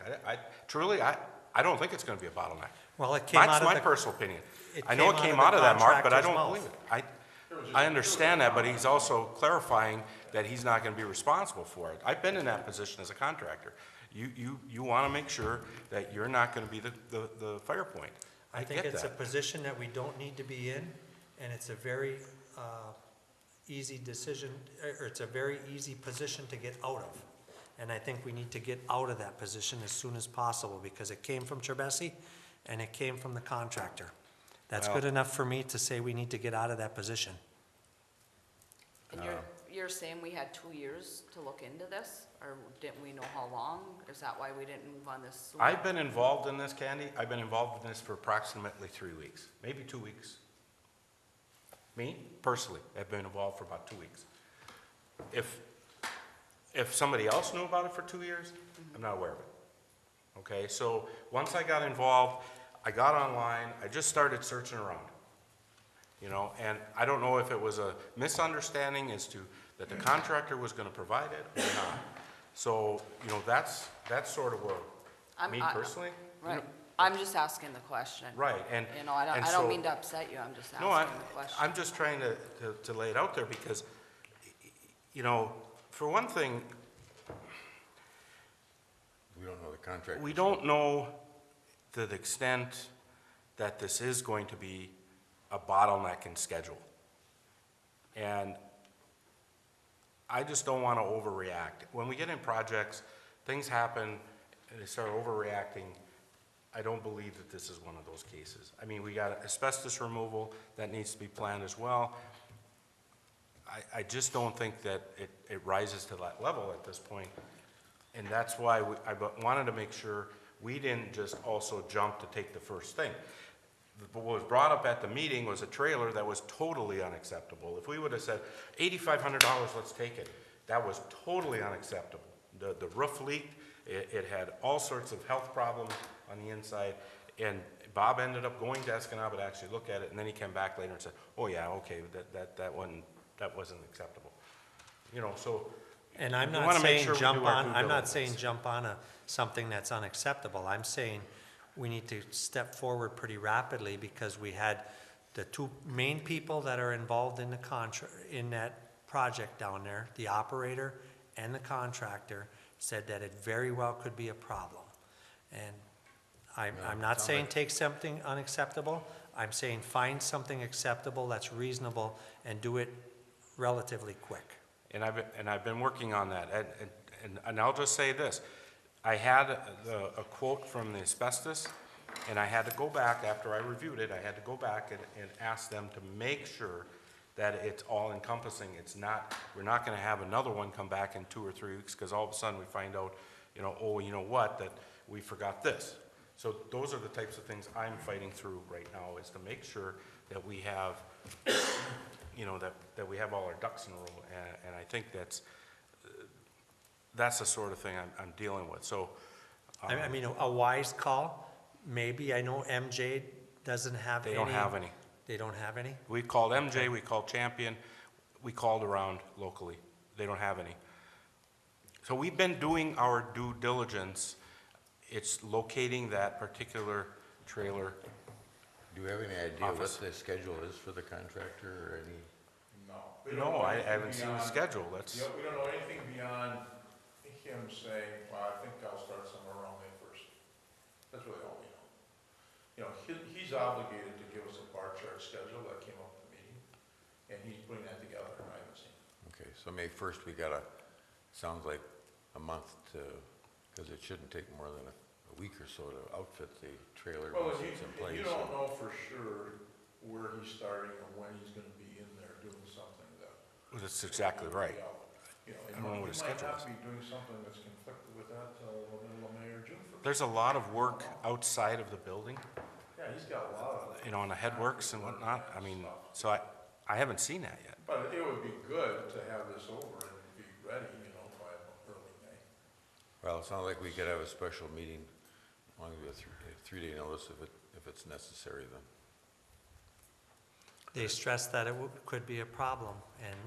F: I don't think it's going to be a bottleneck.
G: Well, it came out
F: That's
G: of
F: my
G: the,
F: personal opinion.
G: it
F: I know it
G: came
F: came
G: out
F: out
G: of
F: of
G: the
F: that, Mark, but I
G: contractor's
F: don't
G: mouth.
F: believe it. I understand that, but he's also clarifying that he's not going to be responsible for it. I've been in that position as a contractor. You want to make sure that you're not going to be the fire point.
G: I think
F: get
G: it's a
F: that.
G: position that we don't need to be in, and it's a very easy decision, or it's a very easy position to get out of. And I think we need to get out of that position as soon as possible, because it came from Trebesi, and it came from the contractor. That's
F: Well-
G: good enough for me to say we need to get out of that position.
H: And you're saying we had 2 years to look into this, or didn't we know how long? Is that why we didn't move on this sooner?
F: I've been involved in this, Candy. I've been involved in this for approximately 3 weeks, maybe 2 weeks. Me, personally, have been involved for about 2 weeks. If somebody else knew about it for 2 years, I'm not aware of it. Okay, so once I got involved, I got online, I just started searching around. You know, and I don't know if it was a misunderstanding as to that the contractor was gonna provide it or not. So, you know, that's sort of where, me personally. you know,
H: Right, I'm just asking the question.
F: Right, and.
H: You know, I
F: and
H: don't
F: so-
H: mean to upset you, I'm just
F: No,
H: asking the question.
F: I'm just trying to lay it out there because, you know, for one thing,
A: We don't know the contract.
F: we don't know to the extent that this is going to be a bottleneck in schedule. And I just don't want to overreact. When we get in projects, things happen and they start overreacting. I don't believe that this is one of those cases. I mean, we got asbestos removal that needs to be planned as well. I just don't think that it rises to that level at this point. And that's why I wanted to make sure we didn't just also jump to take the first thing. What was brought up at the meeting was a trailer that was totally unacceptable. If we would have said, $8,500, let's take it, that was totally unacceptable. The roof leaked, it had all sorts of health problems on the inside, and Bob ended up going to Escanaba to actually look at it, and then he came back later and said, oh yeah, okay, that wasn't acceptable. You know, so.
G: And I'm
F: we
G: not
F: wanna make
G: saying
F: sure we
G: jump
F: do our
G: on,
F: due
G: I'm not
F: diligence.
G: saying jump on something that's unacceptable. I'm saying we need to step forward pretty rapidly, because we had the two main people that are involved in the in that project down there, the operator and the contractor, said that it very well could be a problem. And I'm not saying take something unacceptable. I'm saying find something acceptable that's reasonable and do it relatively quick.
F: And I've been working on that, and I'll just say this, I had a quote from the asbestos, and I had to go back, after I reviewed it, I had to go back and ask them to make sure that it's all encompassing. It's not, we're not gonna have another one come back in 2 or 3 weeks, because all of a sudden we find out, you know, oh, you know what, that we forgot this. So those are the types of things I'm fighting through right now, is to make sure that we have, you know, that we have all our ducks in a row, and I think that's the sort of thing I'm dealing with, so.
G: I mean, a wise call, maybe. I know MJ doesn't have any.
F: They don't have any.
G: They don't have any?
F: We called MJ, we called Champion, we called around locally. They don't have any. So we've been doing our due diligence. It's locating that particular trailer.
A: Do you have any idea what
F: Office.
A: the schedule is for the contractor, or any?
B: No. We don't
F: No,
B: know
F: I
B: anything
F: haven't seen the
B: beyond-
F: schedule. That's,
B: Yeah, we don't know anything beyond him saying, well, I think I'll start somewhere around May 1st. That's really all we know. you know, he's obligated to give us a bar chart schedule that came up at the meeting, and he's putting that together, I haven't seen it.
A: Okay, so May 1st, we got sounds like a month to, because it shouldn't take more than a week or so to outfit the trailer
B: Well,
A: once
B: and
A: it's in
B: you
A: place.
B: don't know for sure where he's starting or when he's gonna be in there doing something that.
F: Well, that's exactly right.
B: You know,
F: I don't know what
B: and
F: his
B: he might
F: schedule
B: not
F: is.
B: be doing something that's conflicted with that till the middle of May or June first.
F: There's a lot of work outside of the building,
B: Yeah, he's got a lot of.
F: you know, on the headworks and whatnot. I mean, so I haven't seen that yet.
B: But it would be good to have this over and be ready, you know, by early May.
A: Well, it sounds like we could have a special meeting, as long as we have a 3-day notice if it's necessary then.
G: They stressed that it could be a problem, and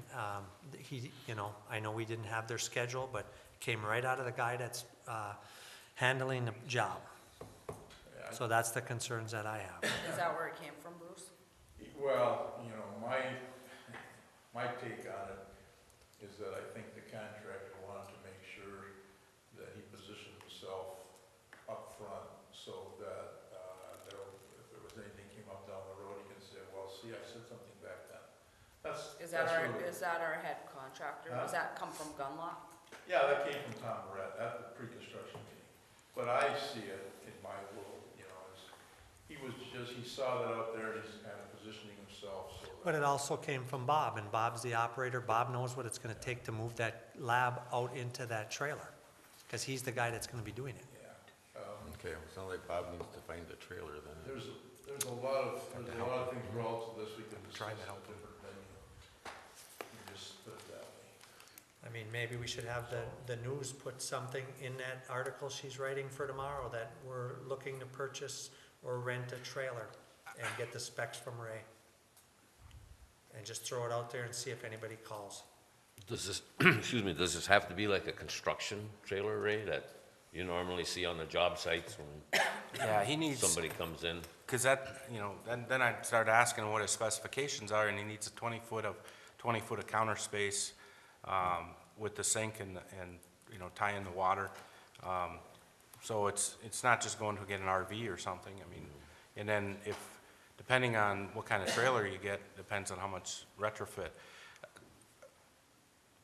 G: you know, I know we didn't have their schedule, but it came right out of the guy that's handling the job.
B: Yeah,
G: So that's the concerns that I have.
H: Is that where it came from, Bruce?
B: Well, you know, my take on it is that I think the contractor wanted to make sure that he positioned himself up front so that, if there was anything came up down the road, he can say, well, see, I said something back then.
H: Is that
B: really-
H: our head contractor?
B: Huh?
H: Does that come from Gunlock?
B: Yeah, that came from Tom Barrett at the pre-construction meeting. But I see it in my world, you know, as, he saw that out there, and he's kind of positioning himself so that.
G: But it also came from Bob, and Bob's the operator. Bob knows what it's gonna take to move that lab out into that trailer, because he's the guy that's gonna be doing it.
B: Yeah.
A: Okay, well, it sounds like Bob needs to find the trailer then.
B: There's a lot of things relative to this we could discuss.
F: Trying to help him.
B: Different venue. You just put it that way.
G: I mean, maybe we should have the news put something in that article she's writing for tomorrow, that we're looking to purchase or rent a trailer and get the specs from Ray. And just throw it out there and see if anybody calls.
E: Does this, excuse me, does this have to be like a construction trailer, Ray, that you normally see on the job sites when
F: Yeah, he needs,
E: somebody comes in?
F: because that, you know, then I start asking what his specifications are, and he needs a 20 foot of counter space, with the sink and, you know, tie in the water. So it's not just going to get an RV or something, I mean, and then depending on what kind of trailer you get, depends on how much retrofit.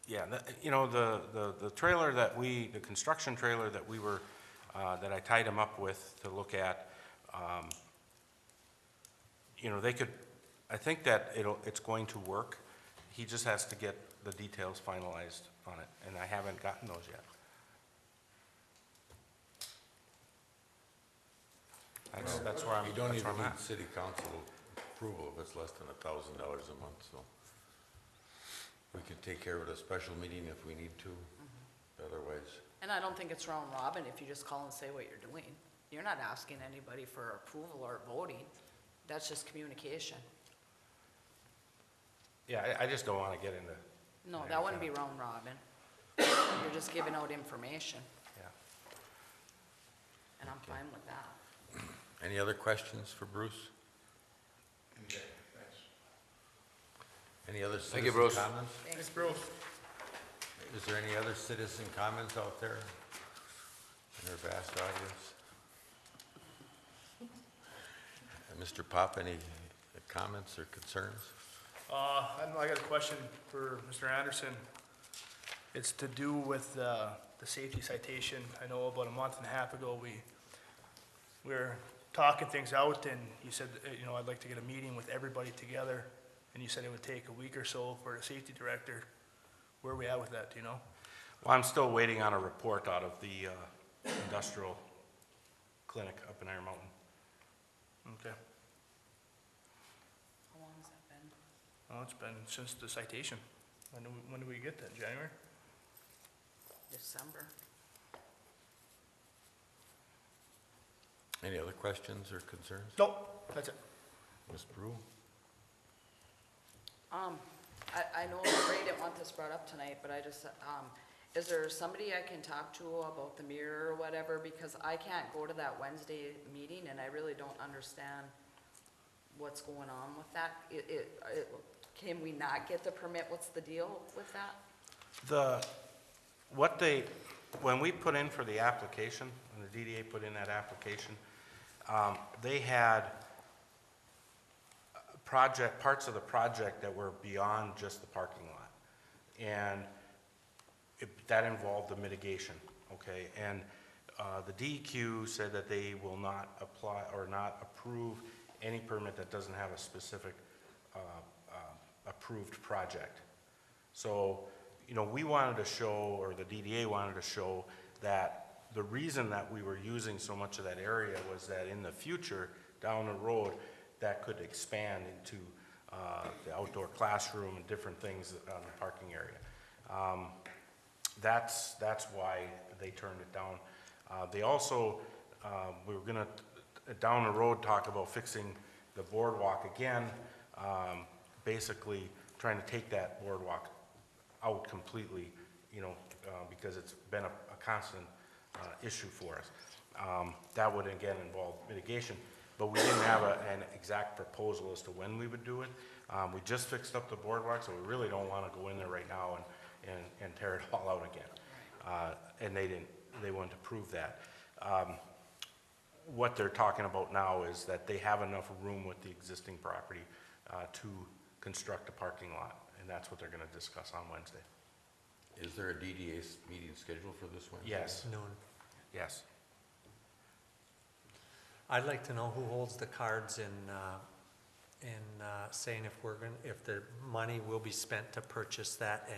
F: Yeah, you know, the trailer the construction trailer that we were, that I tied him up with to look at, you know, I think that it's going to work. He just has to get the details finalized on it, and I haven't gotten those yet. That's where I'm,
A: You don't
F: that's where
A: even
F: I'm
A: need
F: at.
A: city council approval if it's less than $1,000 a month, so. We could take care of it at a special meeting if we need to, otherwise.
H: And I don't think it's round robin if you just call and say what you're doing. You're not asking anybody for approval or voting. That's just communication.
F: Yeah, I just don't want to get into,
H: No, that wouldn't be round robin. You're just giving out information,
F: yeah.
H: and I'm fine with that.
A: Any other questions for Bruce?
B: Okay, thanks.
A: Any other
E: Thank you,
A: citizen
E: Bruce.
A: comments?
H: Thanks, Bruce.
A: Is there any other citizen comments out there in our vast audience? Mr. Pop, any comments or concerns?
J: I got a question for Mr. Anderson. It's to do with the safety citation. I know about a month and a half ago, we were talking things out, and you said, you know, I'd like to get a meeting with everybody together, and you said it would take a week or so for the safety director. Where are we at with that, do you know?
F: Well, I'm still waiting on a report out of the industrial clinic up in Iron Mountain.
J: Okay.
H: How long has that been?
J: Well, it's been since the citation. When did we get that, January?
H: December.
A: Any other questions or concerns?
J: Nope, that's it.
A: Ms. Brew?
H: I know Ray didn't want this brought up tonight, but I just, is there somebody I can talk to about the mirror or whatever? Because I can't go to that Wednesday meeting, and I really don't understand what's going on with that. Can we not get the permit? What's the deal with that?
F: When we put in for the application, when the DDA put in that application, They had parts of the project that were beyond just the parking lot. And that involved the mitigation, okay? And the DEQ said that they will not apply or not approve any permit that doesn't have a specific approved project. So, you know, we wanted to show, or the DDA wanted to show, that the reason that we were using so much of that area was that in the future, down the road, that could expand into the outdoor classroom and different things on the parking area. That's why they turned it down. They also, we were gonna, down the road, talk about fixing the boardwalk again, basically trying to take that boardwalk out completely, you know, because it's been a constant issue for us. That would again involve mitigation, but we didn't have an exact proposal as to when we would do it. We just fixed up the boardwalk, so we really don't want to go in there right now and tear it all out again. And they wouldn't approve that. What they're talking about now is that they have enough room with the existing property to construct a parking lot, and that's what they're going to discuss on Wednesday.
A: Is there a DDA meeting scheduled for this Wednesday?
F: Yes,
G: Noon.
F: yes.
G: I'd like to know who holds the cards in saying if the money will be spent to purchase that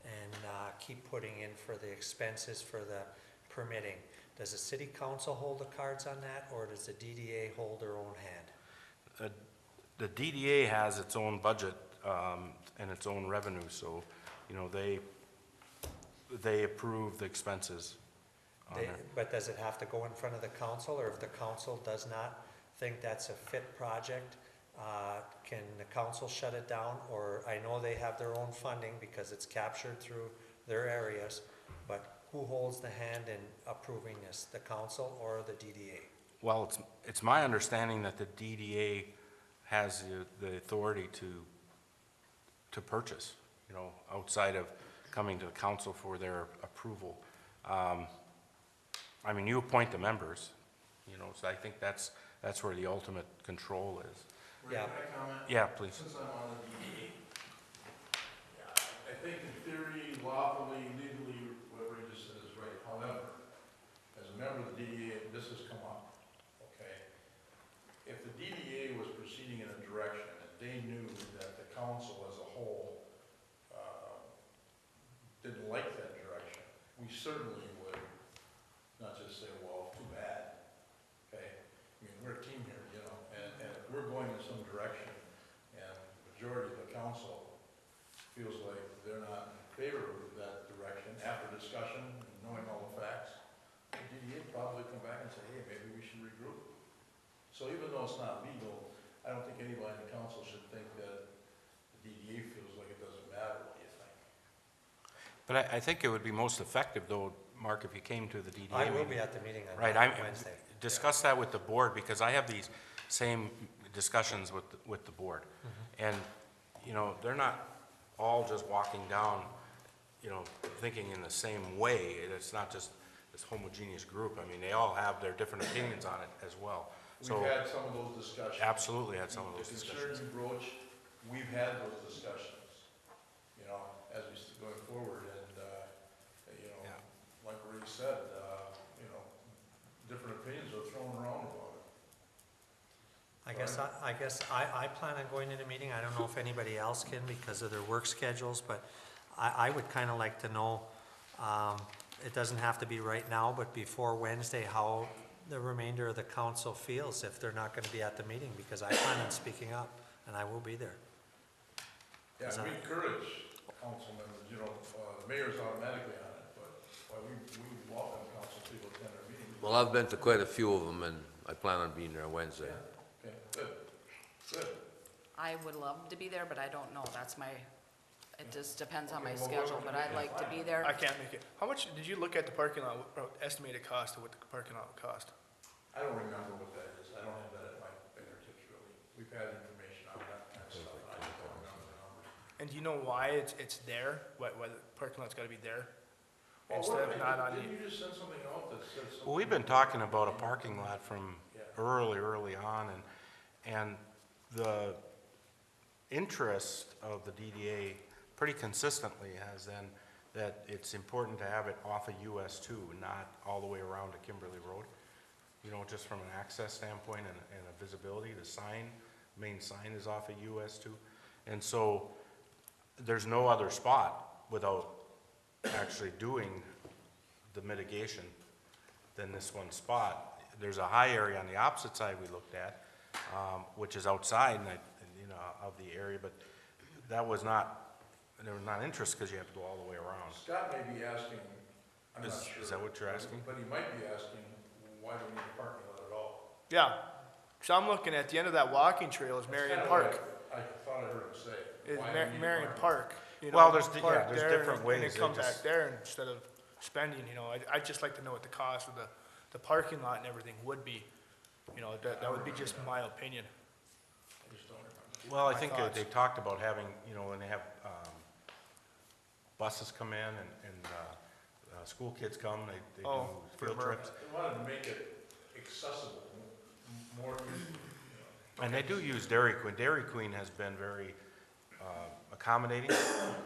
G: and keep putting in for the expenses for the permitting. Does the city council hold the cards on that, or does the DDA hold their own hand?
F: The DDA has its own budget and its own revenue, so, you know, they approve the expenses on there.
G: But does it have to go in front of the council, or if the council does not think that's a fit project, can the council shut it down? Or I know they have their own funding because it's captured through their areas, but who holds the hand in approving this, the council or the DDA?
F: Well, it's my understanding that the DDA has the authority to purchase, you know, outside of coming to the council for their approval. I mean, you appoint the members, you know, so I think that's where the ultimate control is.
G: Yeah.
B: Can I comment?
F: Yeah, please.
B: Since I'm on the DDA. I think in theory, lawfully, legally, what Ray just said is right. However, as a member of the DDA, this has come up, okay? If the DDA was proceeding in a direction and they knew that the council as a whole didn't like that direction, we certainly would not just say, well, too bad, okay? I mean, we're a team here, you know, and if we're going in some direction and the majority of the council feels like they're not in favor of that direction after discussion and knowing all the facts, the DDA would probably come back and say, hey, maybe we should regroup. So even though it's not legal, I don't think anybody in the council should think that the DDA feels like it doesn't matter. What do you think?
F: But I think it would be most effective, though, Mark, if you came to the DDA
G: I will
F: meeting.
G: be at the meeting on
F: Right,
G: Wednesday.
F: discuss that with the board, because I have these same discussions with the board. And, you know, they're not all just walking down, you know, thinking in the same way. It's not just this homogeneous group. I mean, they all have their different opinions on it as well. So
B: We've had some of those discussions.
F: absolutely had some of those
B: The
F: discussions.
B: concern you broached, we've had those discussions, you know, as we going forward, and, you know,
F: Yeah.
B: like Ray said, you know, different opinions are thrown around about it.
G: I guess I plan on going to the meeting. I don't know if anybody else can because of their work schedules, but I would kind of like to know, it doesn't have to be right now, but before Wednesday, how the remainder of the council feels if they're not going to be at the meeting, because I plan on speaking up and I will be there.
B: Yeah,
G: Is
B: we
G: that-
B: encourage council members, you know, the mayor's automatically on it, but we welcome council people to attend our meetings.
E: Well, I've been to quite a few of them, and I plan on being there on Wednesday.
B: Okay, good, good.
H: I would love to be there, but I don't know. It just depends on my
B: Okay, well,
H: schedule, but I'd like to be there.
J: I can't make it. How much, did you look at the parking lot, estimated cost of what the parking lot would cost?
B: I don't remember what that is, I don't have that at my fingertips really. We've had information on that kind of stuff, and I just don't remember the numbers.
J: And do you know why it's there? Why the parking lot's gotta be there?
B: Well,
J: Instead of not on
B: Didn't
J: the,
B: you just send something out that said something?
F: Well, we've been talking about a parking lot from early on, and the interest of the DDA pretty consistently has been that it's important to have it off of US 2, not all the way around to Kimberly Road. You know, just from an access standpoint and a visibility, the sign, main sign is off of US 2. And so there's no other spot without actually doing the mitigation than this one spot. There's a high area on the opposite side we looked at, which is outside you know, of the area, but that was not, there was not interest because you have to go all the way around.
B: Scott may be asking, I'm not sure.
F: Is that what you're asking?
B: But he might be asking, why do we need a parking lot at all?
J: Yeah, so I'm looking at the end of that walking trail is
B: That's
J: Marion
B: kinda
J: Park.
B: what I thought I heard him say.
J: Is
B: Why do we need a
J: Marion
B: parking lot?
J: Park. You
F: Well,
J: know,
F: there's
J: park
F: there's
J: there
F: different
J: and
F: ways.
J: then
F: They
J: come
F: just-
J: back there instead of spending, you know, I'd just like to know what the cost of the parking lot and everything would be. You know, that would be just my opinion.
B: I just don't remember.
F: Well, I
J: My
F: think
J: thoughts.
F: they talked about having, you know, when they have buses come in and school kids come, they do
J: Oh, for
F: field
J: Mer-
F: trips.
B: They wanted to make it accessible, more, you know.
F: And they do use Dairy Queen. Dairy Queen has been very accommodating,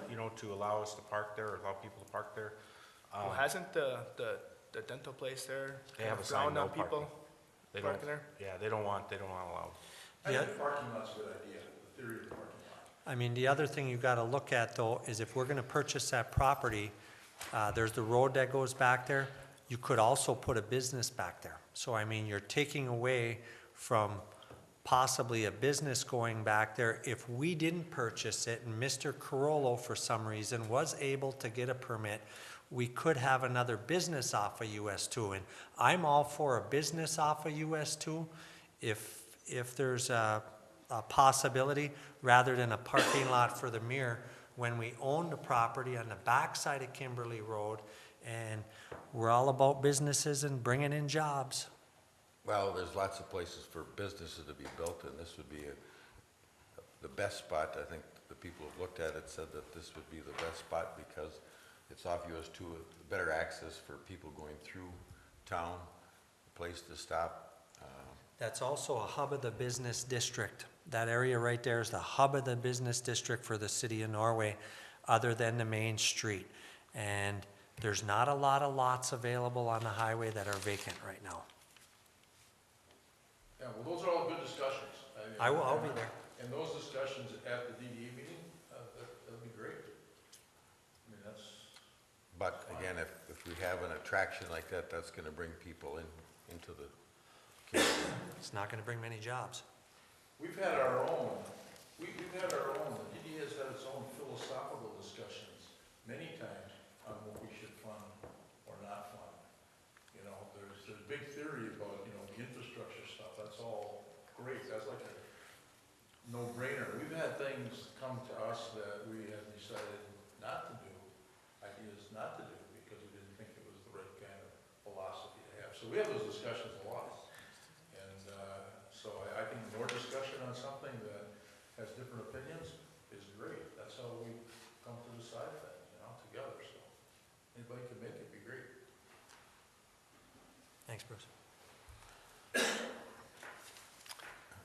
F: you know, to allow us to park there, or allow people to park there.
J: Well, hasn't the dental place there
F: They have a sign,
J: frowned
F: no
J: on people
F: parking. They don't,
J: parking there?
F: yeah, they don't want allowed.
B: I
G: Yeah.
B: think parking lot's a good idea, the theory of the parking lot.
G: I mean, the other thing you gotta look at though, is if we're gonna purchase that property, there's the road that goes back there, you could also put a business back there. So I mean, you're taking away from possibly a business going back there. If we didn't purchase it and Mr. Carollo, for some reason, was able to get a permit, we could have another business off of US 2. And I'm all for a business off of US 2 if there's a possibility, rather than a parking lot for the Mere, when we own the property on the backside of Kimberly Road, and we're all about businesses and bringing in jobs.
A: Well, there's lots of places for businesses to be built, and this would be the best spot. I think the people who've looked at it said that this would be the best spot because it's off US 2, better access for people going through town, a place to stop.
G: That's also a hub of the business district. That area right there is the hub of the business district for the city of Norway, other than the main street. And there's not a lot of lots available on the highway that are vacant right now.
B: Yeah, well, those are all good discussions.
G: I'll be there.
B: And those discussions at the DDA meeting, that'd be great. I mean, that's,
A: But again, if we have an attraction like that, that's gonna bring people into the community.
G: It's not gonna bring many jobs.
B: we've had our own, we've had our own, the DDA has had its own philosophical discussions many times on what we should fund or not fund. You know, there's big theory about, you know, the infrastructure stuff, that's all great, that's like a no-brainer. We've had things come to us that we have decided not to do, ideas not to do, because we didn't think it was the right kind of philosophy to have. So we have those discussions a lot. And so I think more discussion on something that has different opinions is great. That's how we come to decide things, you know, together. So anybody can make it, be great.
G: Thanks, Bruce.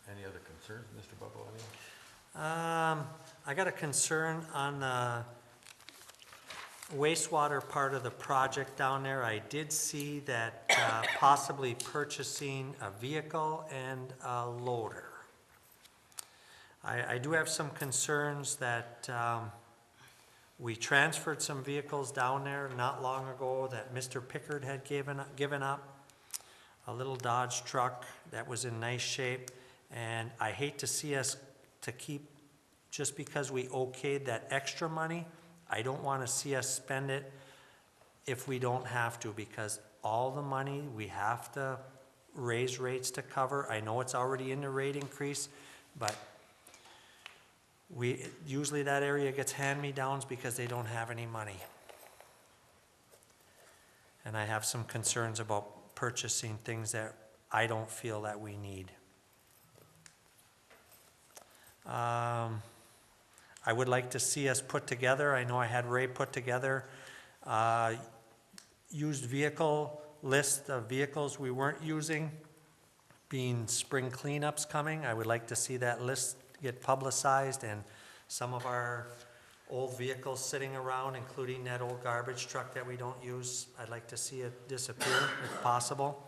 A: Any other concerns, Mr. Bubba?
G: I got a concern on the wastewater part of the project down there. I did see that possibly purchasing a vehicle and a loader. I do have some concerns that we transferred some vehicles down there not long ago that Mr. Pickard had given up. A little Dodge truck that was in nice shape. And I hate to see us to keep, just because we okayed that extra money, I don't want to see us spend it if we don't have to, because all the money we have to raise rates to cover. I know it's already in the rate increase, but usually that area gets hand-me-downs because they don't have any money. And I have some concerns about purchasing things that I don't feel that we need. I would like to see us put together, I know I had Ray put together, used vehicle list of vehicles we weren't using, being spring cleanups coming, I would like to see that list get publicized and some of our old vehicles sitting around, including that old garbage truck that we don't use, I'd like to see it disappear if possible.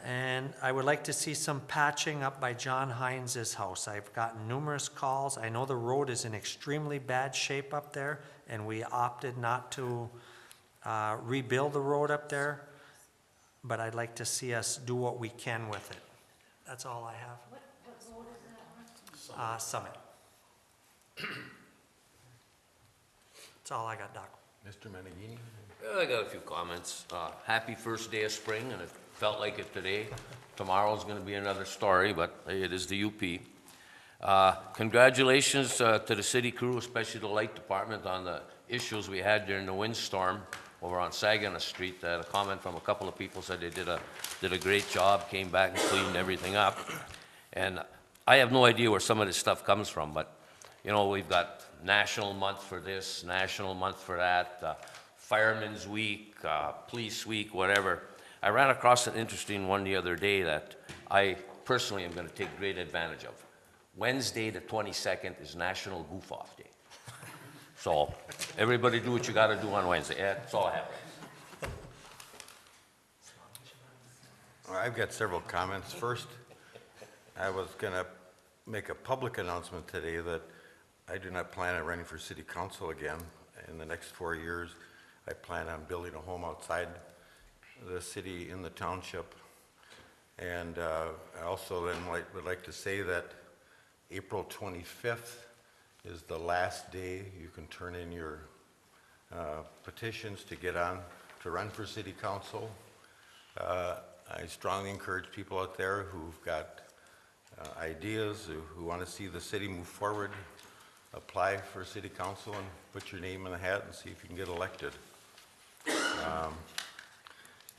G: And I would like to see some patching up by John Hines' house. I've gotten numerous calls. I know the road is in extremely bad shape up there, and we opted not to rebuild the road up there, but I'd like to see us do what we can with it. That's all I have. What road is that? Summit. That's all I got, Doc.
A: Mr. Menegini?
E: I got a few comments. Happy first day of spring, and it felt like it today. Tomorrow's gonna be another story, but it is the UP. Congratulations to the city crew, especially the light department, on the issues we had during the windstorm over on Saginaw Street. A comment from a couple of people said they did a great job, came back and cleaned everything up. And I have no idea where some of this stuff comes from, but, you know, we've got National Month for this, National Month for that, Fireman's Week, Police Week, whatever. I ran across an interesting one the other day that I personally am gonna take great advantage of. Wednesday, the 22nd, is National Goof Off Day. So, everybody do what you gotta do on Wednesday. Yeah, that's all I have.
A: Well, I've got several comments. First, I was gonna make a public announcement today that I do not plan on running for city council again. In the next 4 years, I plan on building a home outside the city in the township. And I also then would like to say that April 25th is the last day you can turn in your petitions to get on to run for city council. I strongly encourage people out there who've got ideas, who want to see the city move forward, apply for city council and put your name in the hat and see if you can get elected.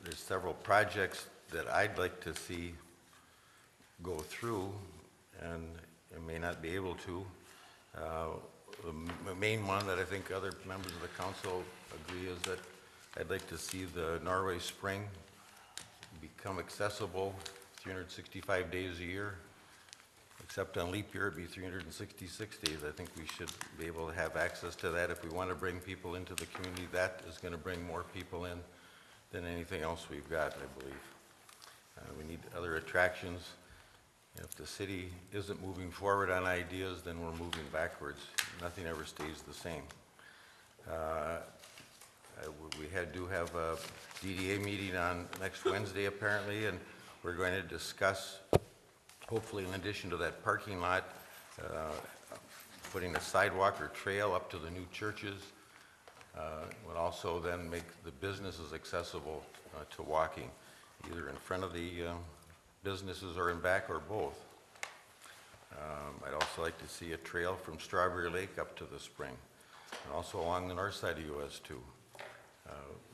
A: There's several projects that I'd like to see go through, and I may not be able to. The main one that I think other members of the council agree is that I'd like to see the Norway Spring become accessible 365 days a year. Except on leap year, it'd be 366 days. I think we should be able to have access to that. If we want to bring people into the community, that is going to bring more people in than anything else we've got, I believe. We need other attractions. If the city isn't moving forward on ideas, then we're moving backwards. Nothing ever stays the same. We do have a DDA meeting on next Wednesday, apparently, and we're going to discuss, hopefully in addition to that parking lot, putting a sidewalk or trail up to the new churches. Would also then make the businesses accessible to walking, either in front of the businesses or in back or both. I'd also like to see a trail from Strawberry Lake up to the spring, and also along the north side of US too.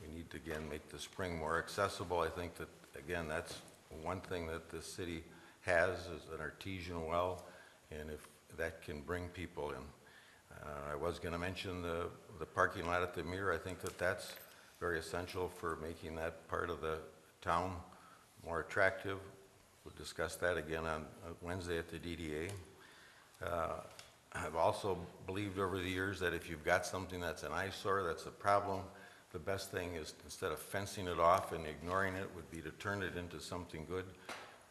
A: We need to again make the spring more accessible. I think that again that's one thing that the city has is an artesian well, and if that can bring people in. I was going to mention the parking lot at the Mirror. I think that that's very essential for making that part of the town more attractive. We'll discuss that again on Wednesday at the DDA. I've also believed over the years that if you've got something that's an eyesore, that's a problem, the best thing is, instead of fencing it off and ignoring it, would be to turn it into something good.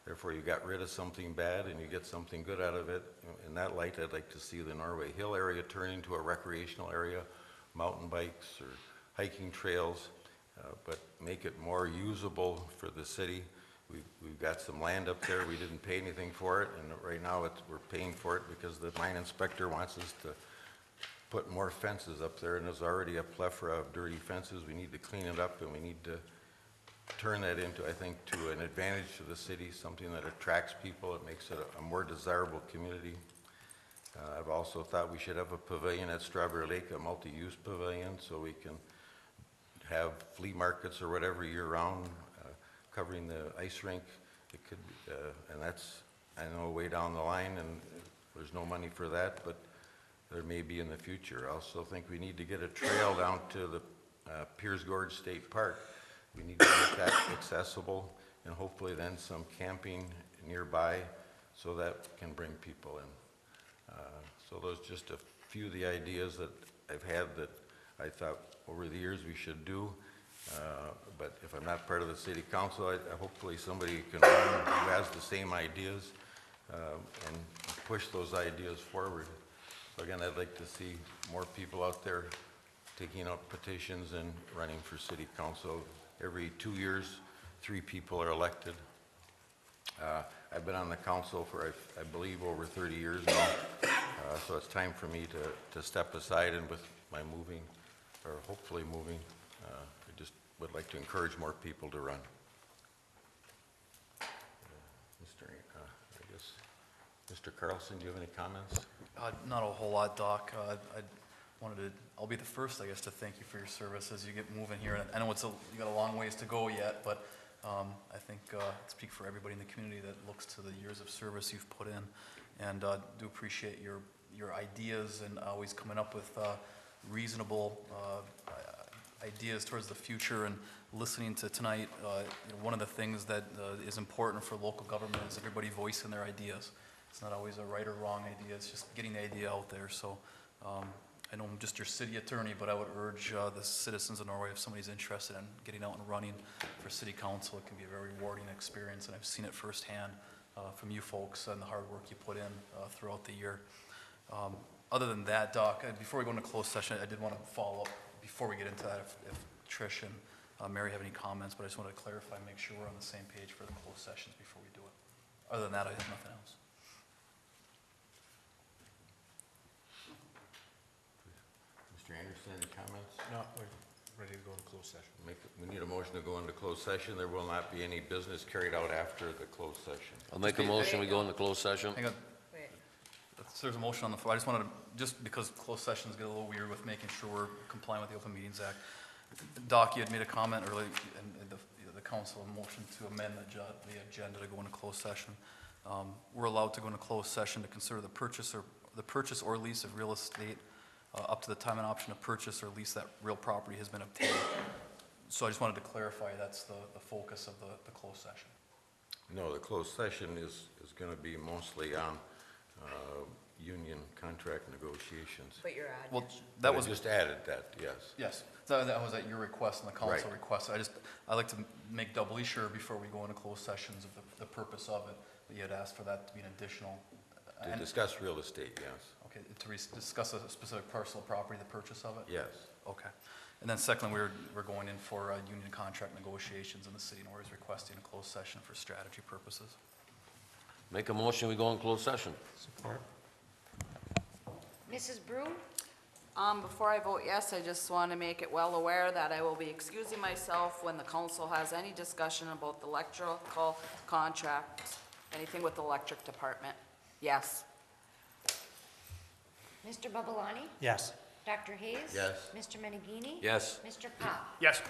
A: Therefore, you got rid of something bad and you get something good out of it. In that light, I'd like to see the Norway Hill area turn into a recreational area, mountain bikes or hiking trails, but make it more usable for the city. We've got some land up there. We didn't pay anything for it, and right now we're paying for it because the mine inspector wants us to put more fences up there, and there's already a plethora of dirty fences. We need to clean it up, and we need to turn that into, I think, to an advantage to the city, something that attracts people. It makes it a more desirable community. I've also thought we should have a pavilion at Strawberry Lake, a multi-use pavilion, so we can have flea markets or whatever year-round, covering the ice rink. It could, and that's, I know, way down the line, and there's no money for that, but there may be in the future. I also think we need to get a trail down to the Piers Gorge State Park. We need to make that accessible, and hopefully then some camping nearby, so that can bring people in. So those just a few of the ideas that I've had that I thought over the years we should do. But if I'm not part of the city council, hopefully somebody can run who has the same ideas and push those ideas forward. So again, I'd like to see more people out there taking out petitions and running for city council. Every 2 years, 3 people are elected. I've been on the council for, I believe, over 30 years now. So it's time for me to step aside, and with my moving, or hopefully moving, I just would like to encourage more people to run. Mr. Carlson, do you have any comments?
K: Not a whole lot, Doc. I'll be the first, I guess, to thank you for your service as you get moving here. And I know you got a long ways to go yet, but I think I'd speak for everybody in the community that looks to the years of service you've put in. And do appreciate your ideas and always coming up with reasonable ideas towards the future. And listening to tonight, one of the things that is important for local government is everybody voicing their ideas. It's not always a right or wrong idea, it's just getting the idea out there. So I know I'm just your city attorney, but I would urge the citizens of Norway, if somebody's interested in getting out and running for city council, it can be a very rewarding experience, and I've seen it firsthand from you folks and the hard work you put in throughout the year. Other than that, Doc, before we go into closed session, I did want to follow up before we get into that if Trish and Mary have any comments, but I just wanted to clarify, make sure we're on the same page for the closed sessions before we do it. Other than that, I have nothing else.
A: Mr. Anderson, any comments?
F: No, we're ready to go into closed session.
A: We need a motion to go into closed session. There will not be any business carried out after the closed session.
E: I'll make a motion, we go into closed session.
K: Hang on,
H: Wait.
K: there's a motion on the floor. I just wanted to, just because closed sessions get a little weird with making sure we're complying with the Open Meetings Act. Doc, you had made a comment earlier, and the council motion to amend the agenda to go into closed session. We're allowed to go into closed session to consider the purchase or lease of real estate up to the time and option of purchase or lease that real property has been obtained. So I just wanted to clarify that's the focus of the closed session.
A: No, the closed session is going to be mostly on union contract negotiations.
H: But you're adding.
K: Well,
A: But I just added that, yes.
K: Yes, that was at your request and the council
A: Right.
K: request. I like to make doubly sure before we go into closed sessions of the purpose of it, that you had asked for that to be an additional.
A: To discuss real estate, yes.
K: Okay, to discuss a specific parcel of property, the purchase of it?
A: Yes.
K: Okay. And then secondly, we're going in for union contract negotiations, and the city is requesting a closed session for strategy purposes.
E: Make a motion, we go in closed session.
G: Support.
C: Mrs. Brew?
H: Before I vote yes, I just want to make it well aware that I will be excusing myself when the council has any discussion about the electrical contract, anything with the electric department. Yes.
C: Mr. Babalani?
G: Yes.
C: Dr. Hayes?
A: Yes.
C: Mr. Menegini?
E: Yes.
C: Mr. Pop?
J: Yes.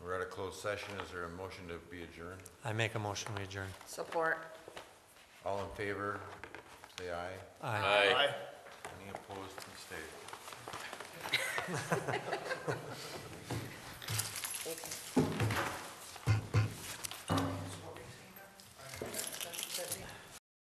A: We're at a closed session. Is there a motion to be adjourned?
G: I make a motion, we adjourn.
H: Support.
A: All in favor, say aye.
G: Aye.
J: Aye.
A: Any opposed, can stay.